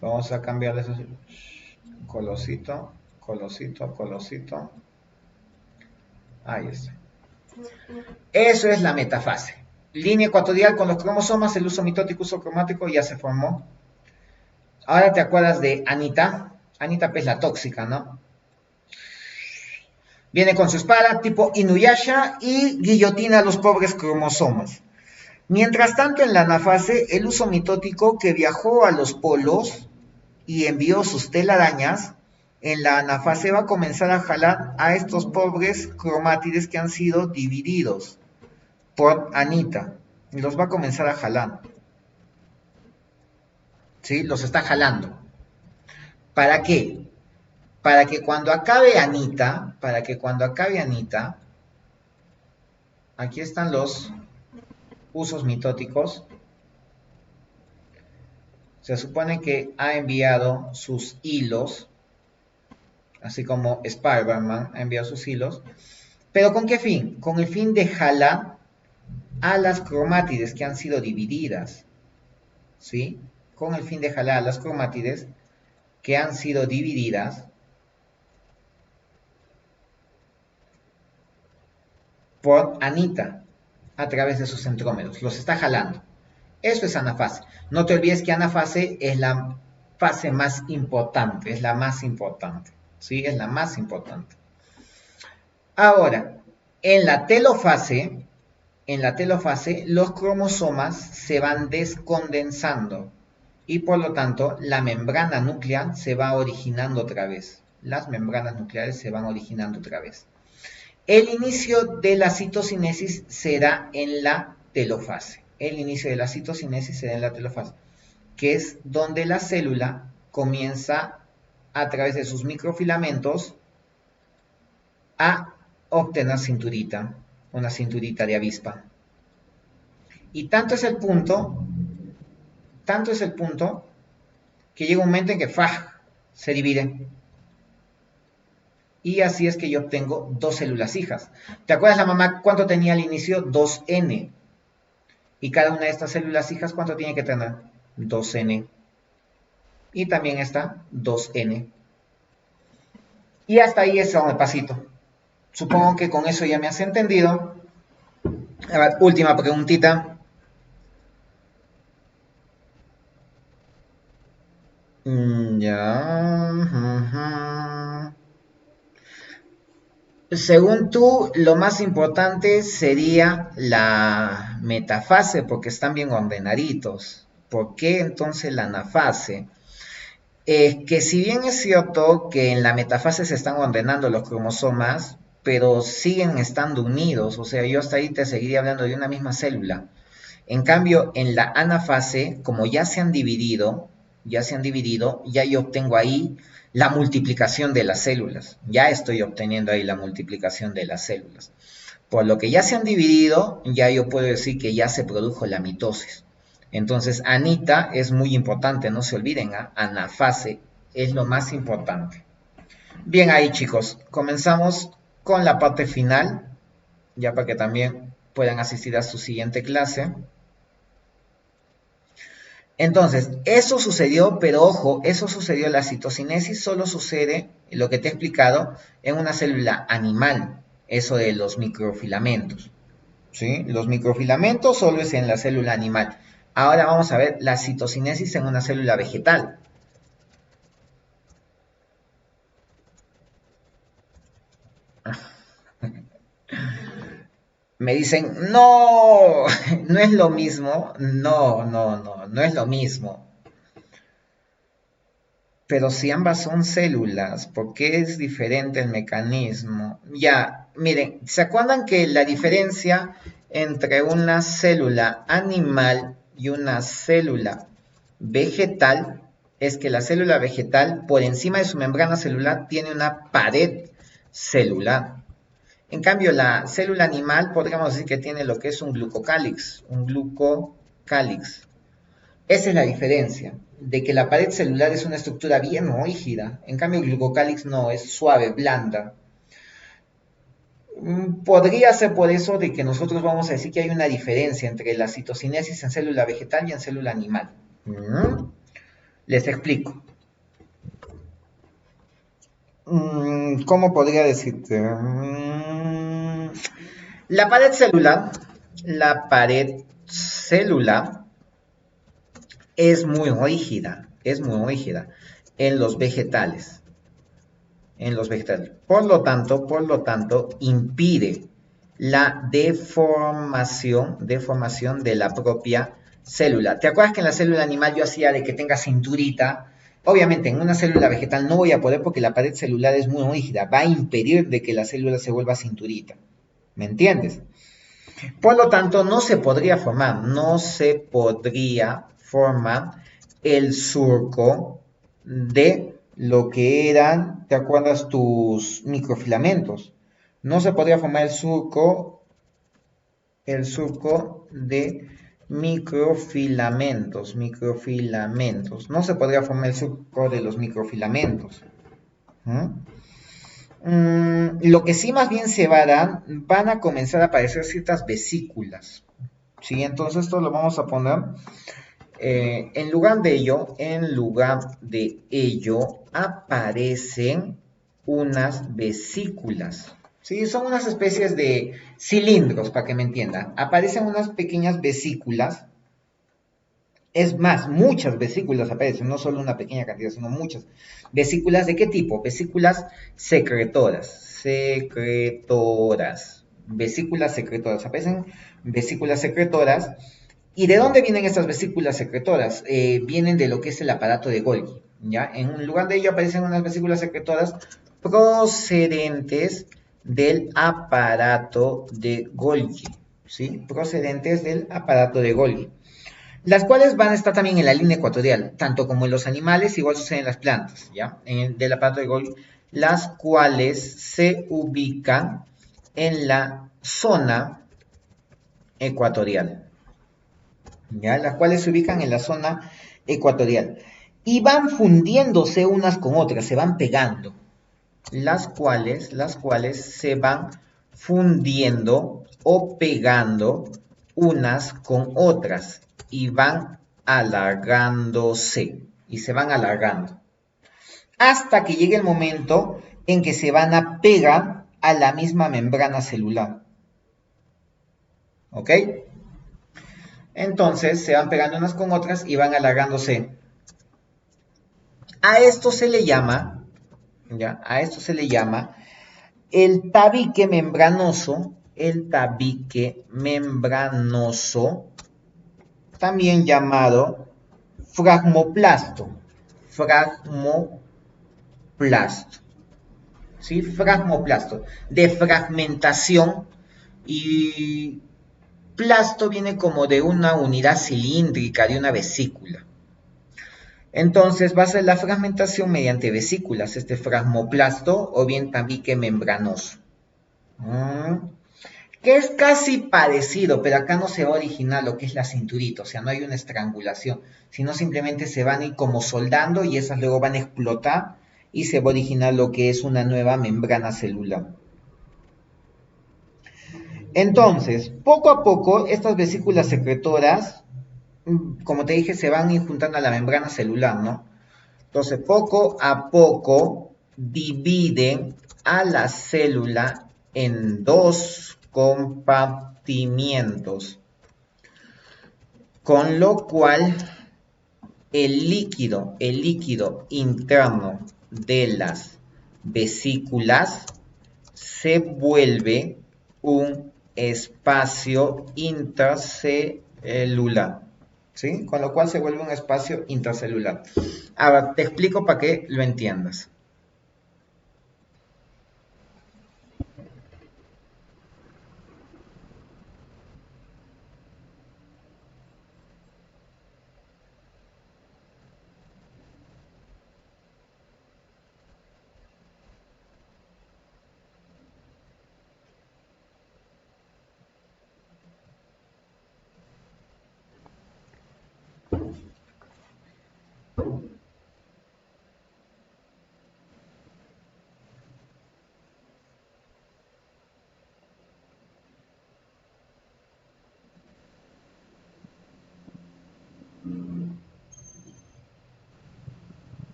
Vamos a cambiarle eso. Colosito, colosito, colosito. Ahí está. Eso es la metafase. Línea ecuatorial con los cromosomas, el uso mitótico, uso cromático ya se formó. Ahora te acuerdas de Anita. Anita pues la tóxica, ¿no? Viene con su espada tipo Inuyasha y guillotina a los pobres cromosomas. Mientras tanto, en la anafase, el uso mitótico que viajó a los polos y envió sus telarañas, en la anafase va a comenzar a jalar a estos pobres cromátides que han sido divididos por Anita. Y los va a comenzar a jalar. ¿Sí? Los está jalando. ¿Para qué? Para que cuando acabe Anita, aquí están los usos mitóticos. Se supone que ha enviado sus hilos, así como Spider-Man ha enviado sus hilos. ¿Pero con qué fin? Con el fin de jalar a las cromátides que han sido divididas. ¿Sí? Con el fin de jalar a las cromátides que han sido divididas por Anita a través de sus centrómeros. Los está jalando. Eso es anafase. No te olvides que anafase es la fase más importante, es la más importante. ¿Sí? Es la más importante. Ahora, en la telofase, los cromosomas se van descondensando y por lo tanto la membrana nuclear se va originando otra vez. Las membranas nucleares se van originando otra vez. El inicio de la citocinesis será en la telofase. El inicio de la citocinesis será en la telofase, que es donde la célula comienza a través de sus microfilamentos a obtener cinturita, una cinturita de avispa. Y tanto es el punto que llega un momento en que ¡faj! Se dividen. Y así es que yo obtengo dos células hijas. ¿Te acuerdas la mamá cuánto tenía al inicio? 2N. Y cada una de estas células hijas, ¿cuánto tiene que tener? 2N. Y también esta, 2N. Y hasta ahí es el pasito. Supongo que con eso ya me has entendido. A ver, última preguntita. Ya. Según tú, lo más importante sería la metafase, porque están bien ordenaditos. ¿Por qué entonces la anafase? Que si bien es cierto que en la metafase se están ordenando los cromosomas, pero siguen estando unidos, o sea, yo hasta ahí te seguiría hablando de una misma célula. En cambio, en la anafase, como ya yo obtengo ahí la multiplicación de las células. Ya estoy obteniendo ahí la multiplicación de las células. Por lo que ya se han dividido, ya yo puedo decir que ya se produjo la mitosis. Entonces, Anita es muy importante, no se olviden, anafase es lo más importante. Bien ahí, chicos, comenzamos con la parte final, ya para que también puedan asistir a su siguiente clase. Entonces, eso sucedió, pero ojo, eso sucedió, la citocinesis solo sucede, lo que te he explicado, en una célula animal, eso de los microfilamentos. ¿Sí? Los microfilamentos solo es en la célula animal. Ahora vamos a ver la citocinesis en una célula vegetal. Me dicen, no, no es lo mismo. No es lo mismo. Pero si ambas son células, ¿por qué es diferente el mecanismo? Ya, miren, ¿se acuerdan que la diferencia entre una célula animal y una célula vegetal es que la célula vegetal, por encima de su membrana celular, tiene una pared celular? En cambio, la célula animal, podríamos decir que tiene lo que es un glucocálix, un glucocálix. Esa es la diferencia, de que la pared celular es una estructura bien rígida, en cambio el glucocálix no, es suave, blanda. Podría ser por eso de que nosotros vamos a decir que hay una diferencia entre la citocinesis en célula vegetal y en célula animal. Les explico. ¿Cómo podría decirte? La pared celular, la pared celular es muy rígida en los vegetales. Por lo tanto, impide la deformación de la propia célula. ¿Te acuerdas que en la célula animal yo hacía de que tenga cinturita? Obviamente, en una célula vegetal no voy a poder porque la pared celular es muy rígida. Va a impedir de que la célula se vuelva cinturita. ¿Me entiendes? Por lo tanto, no se podría formar el surco de lo que eran, ¿te acuerdas? Tus microfilamentos. No se podría formar el surco de microfilamentos. No se podría formar el surco de los microfilamentos. ¿Mm? Lo que sí más bien se va a dar, van a comenzar a aparecer ciertas vesículas. ¿Sí? Entonces esto lo vamos a poner en lugar de ello aparecen unas vesículas. ¿Sí? Son unas especies de cilindros, para que me entiendan. Aparecen unas pequeñas vesículas. Es más, muchas vesículas aparecen, no solo una pequeña cantidad, sino muchas. ¿Vesículas de qué tipo? Vesículas secretoras. Vesículas secretoras. Aparecen vesículas secretoras. ¿Y de dónde vienen estas vesículas secretoras? Vienen de lo que es el aparato de Golgi. ¿Ya? En lugar de ello aparecen unas vesículas secretoras procedentes del aparato de Golgi. ¿Sí? Procedentes del aparato de Golgi. Las cuales van a estar también en la línea ecuatorial, tanto como en los animales, igual sucede en las plantas, ¿ya? Del aparato de Golgi, las cuales se ubican en la zona ecuatorial, ¿ya? Las cuales se ubican en la zona ecuatorial. Y van fundiéndose unas con otras, se van pegando. Las cuales se van fundiendo o pegando unas con otras y van alargándose y se van alargando hasta que llegue el momento en que se van a pegar a la misma membrana celular. ¿Ok? Entonces se van pegando unas con otras y van alargándose. A esto se le llama, ¿ya? A esto se le llama el tabique membranoso, también llamado fragmoplasto, ¿sí? Fragmoplasto, de fragmentación, y plasto viene como de una unidad cilíndrica, de una vesícula. Entonces va a ser la fragmentación mediante vesículas, este fragmoplasto o bien tabique membranoso. Que es casi parecido, pero acá no se va a originar lo que es la cinturita, o sea, no hay una estrangulación, sino simplemente se van a ir como soldando y esas luego van a explotar y se va a originar lo que es una nueva membrana celular. Entonces, poco a poco, estas vesículas secretoras, como te dije, se van a ir juntando a la membrana celular, ¿no? Entonces, poco a poco dividen a la célula en dos compartimientos, con lo cual el líquido interno de las vesículas se vuelve un espacio intracelular. ¿sí? Con lo cual se vuelve un espacio intracelular. Ahora, te explico para que lo entiendas.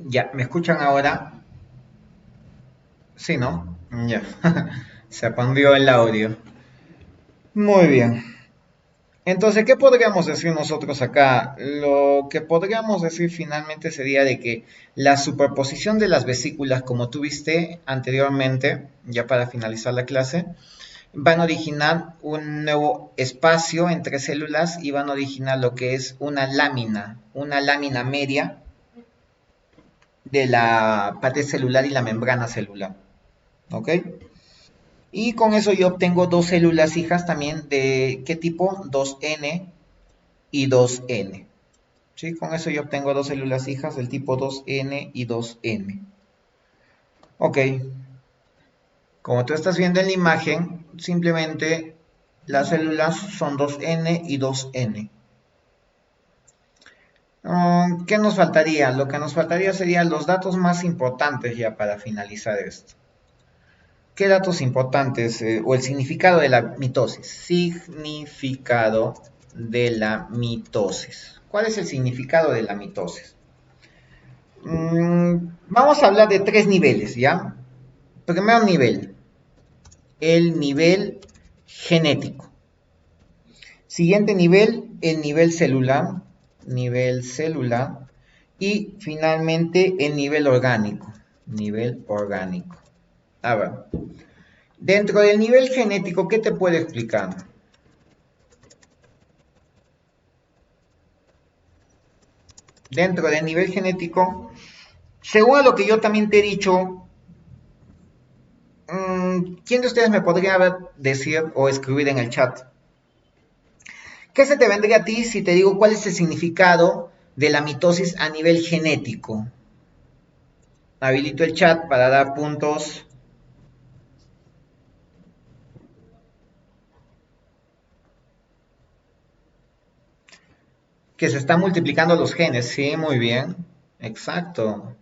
Ya, ¿me escuchan ahora? Sí, ¿no? Ya. Se aprendió el audio. Muy bien. Entonces, ¿qué podríamos decir nosotros acá? Lo que podríamos decir finalmente sería de que la superposición de las vesículas, como tú viste anteriormente, ya para finalizar la clase, van a originar un nuevo espacio entre células y van a originar lo que es una lámina media de la pared celular y la membrana celular. ¿Ok? Y con eso yo obtengo dos células hijas también de ¿qué tipo? 2N y 2N. ¿Sí? Con eso yo obtengo dos células hijas del tipo 2N y 2N. Ok, como tú estás viendo en la imagen, simplemente las células son 2N y 2N. ¿Qué nos faltaría? Lo que nos faltaría serían los datos más importantes ya para finalizar esto. ¿Qué datos importantes o el significado de la mitosis? Significado de la mitosis. ¿Cuál es el significado de la mitosis? Vamos a hablar de tres niveles, ¿ya? Primer nivel, el nivel genético. Siguiente nivel, el nivel celular. Y finalmente el nivel orgánico, nivel orgánico. A ver, dentro del nivel genético, ¿qué te puedo explicar? Dentro del nivel genético, según lo que yo también te he dicho, ¿quién de ustedes me podría decir o escribir en el chat? ¿Qué se te vendría a ti si te digo cuál es el significado de la mitosis a nivel genético? Habilito el chat para dar puntos. Que se están multiplicando los genes, sí, muy bien. Exacto.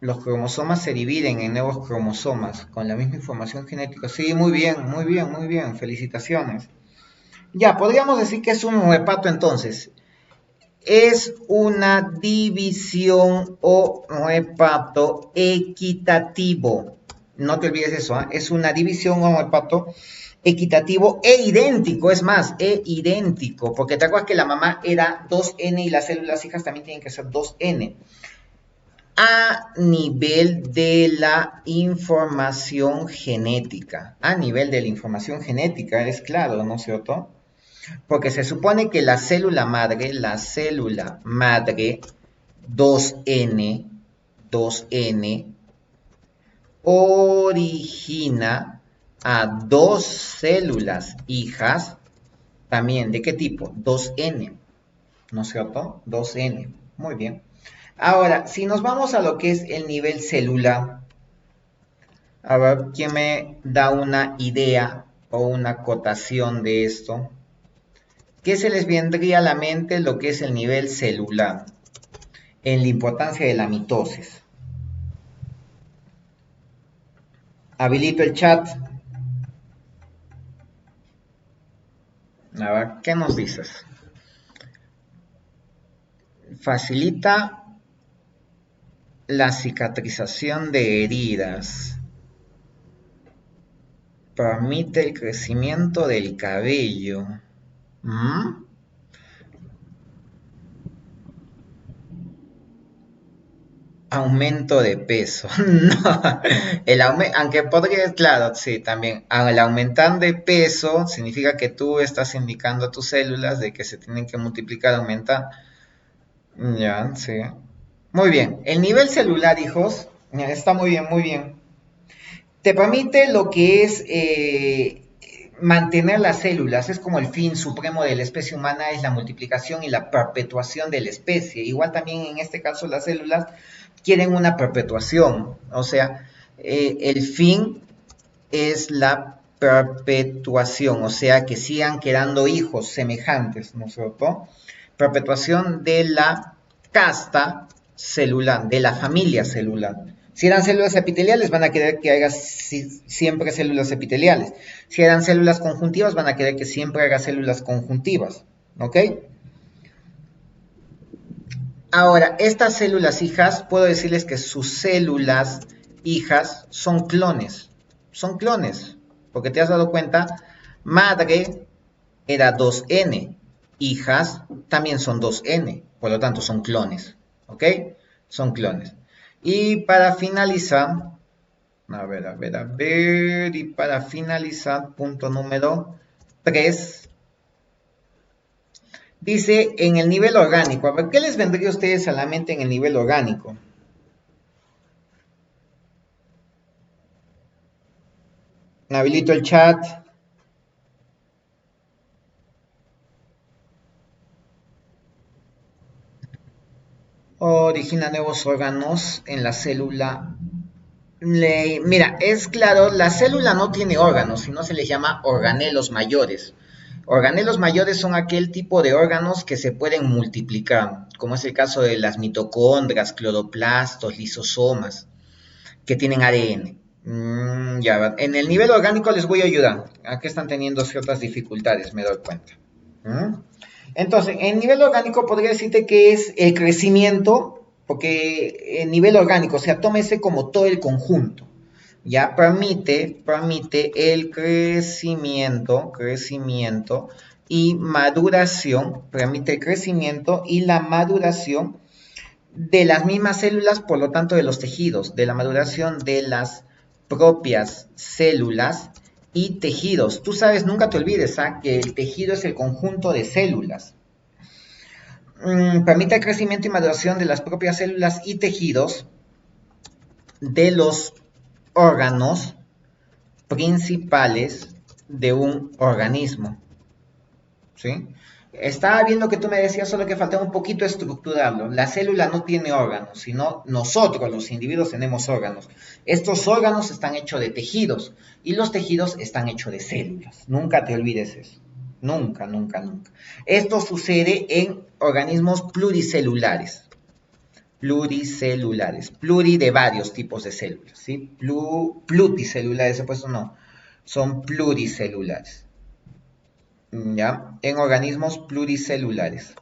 Los cromosomas se dividen en nuevos cromosomas con la misma información genética. Sí, muy bien, muy bien, muy bien. Felicitaciones. Ya, podríamos decir que es un reparto entonces. Es una división o reparto equitativo. No te olvides eso, ¿eh? Es una división o reparto equitativo e idéntico, es más, idéntico, porque te acuerdas que la mamá era 2N y las células hijas también tienen que ser 2N. A nivel de la información genética, a nivel de la información genética, es claro, ¿no es cierto? Porque se supone que la célula madre 2N, 2N, origina a dos células hijas, también, ¿de qué tipo? 2N, ¿no es cierto? 2N, muy bien. Ahora, si nos vamos a lo que es el nivel celular, a ver, ¿quién me da una idea o una acotación de esto? ¿Qué se les vendría a la mente lo que es el nivel celular en la importancia de la mitosis? Habilito el chat. A ver, ¿qué nos dices? Facilita la cicatrización de heridas. Permite el crecimiento del cabello. ¿Mm? Aumento de peso. No, aunque podría, claro, sí, también. Al aumentar de peso significa que tú estás indicando a tus células de que se tienen que multiplicar, aumentar. Ya, sí. Muy bien. El nivel celular, hijos, está muy bien, muy bien. Te permite lo que es mantener las células. Es como el fin supremo de la especie humana, es la multiplicación y la perpetuación de la especie. Igual también en este caso las células quieren una perpetuación. O sea, el fin es la perpetuación, o sea, que sigan quedando hijos semejantes, ¿no es cierto? Perpetuación de la casta celular, de la familia celular. Si eran células epiteliales, van a querer que haga siempre células epiteliales. Si eran células conjuntivas, van a querer que siempre haga células conjuntivas. ¿Ok? Ahora, estas células hijas, puedo decirles que sus células hijas son clones. Son clones. Porque te has dado cuenta, madre era 2N. Hijas también son 2N. Por lo tanto, son clones. ¿Ok? Son clones. Y para finalizar, a ver. Y para finalizar, punto número 3. Dice en el nivel orgánico. A ver, ¿qué les vendría a ustedes a la mente en el nivel orgánico? Habilito el chat. Origina nuevos órganos en la célula. Mira, es claro, la célula no tiene órganos, sino se les llama organelos mayores. Organelos mayores son aquel tipo de órganos que se pueden multiplicar, como es el caso de las mitocondrias, cloroplastos, lisosomas, que tienen ADN. Ya, en el nivel orgánico les voy a ayudar. Aquí están teniendo ciertas dificultades, me doy cuenta. ¿Mm? Entonces, en nivel orgánico podría decirte que es el crecimiento, porque en nivel orgánico, o sea, tómese como todo el conjunto, ya permite el crecimiento y maduración, permite el crecimiento y la maduración de las mismas células, por lo tanto de los tejidos, de la maduración de las propias células y tejidos. Tú sabes, nunca te olvides que el tejido es el conjunto de células. Permite el crecimiento y maduración de las propias células y tejidos de los órganos principales de un organismo. ¿Sí? Estaba viendo que tú me decías solo que faltaba un poquito estructurarlo. La célula no tiene órganos, sino nosotros, los individuos, tenemos órganos. Estos órganos están hechos de tejidos y los tejidos están hechos de células. Nunca te olvides eso. Nunca, nunca, nunca. Esto sucede en organismos pluricelulares. Pluricelulares. Pluri de varios tipos de células. ¿Sí? Pluticelulares, pues no. Son pluricelulares. ¿Ya? En organismos pluricelulares.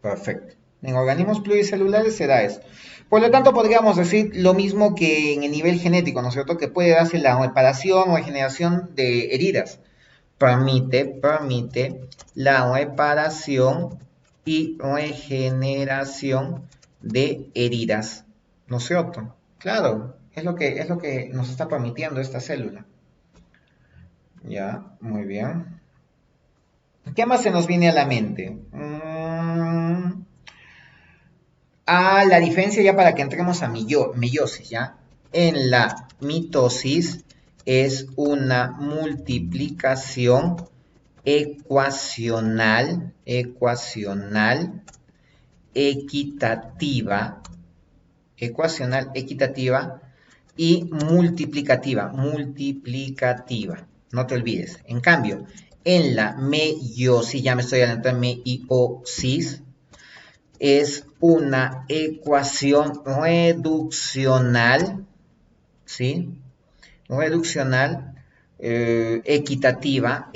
Perfecto. En organismos pluricelulares se da eso. Por lo tanto, podríamos decir lo mismo que en el nivel genético, ¿no es cierto? Que puede darse la reparación o regeneración de heridas. Permite la reparación y regeneración de heridas, ¿no es cierto? Claro, es lo que nos está permitiendo esta célula. Ya, muy bien. ¿Qué más se nos viene a la mente? La diferencia ya para que entremos a meiosis, ¿ya? En la mitosis es una multiplicación ecuacional, equitativa, y multiplicativa. No te olvides. En cambio, en la meiosis, ya me estoy adelantando, meiosis, es una ecuación reduccional, ¿sí? Reduccional, equitativa,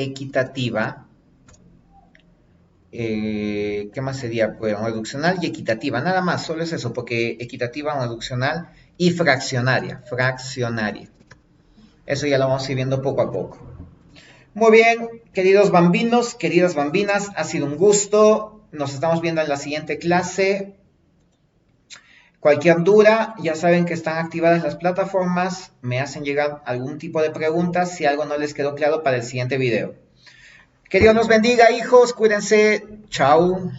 ¿qué más sería? Pues reduccional y equitativa, nada más, solo es eso, porque equitativa, reduccional y fraccionaria. Eso ya lo vamos a ir viendo poco a poco. Muy bien, queridos bambinos, queridas bambinas, ha sido un gusto. Nos estamos viendo en la siguiente clase. Cualquier duda, ya saben que están activadas las plataformas, me hacen llegar algún tipo de preguntas si algo no les quedó claro para el siguiente video. Que Dios los bendiga, hijos, cuídense, chao.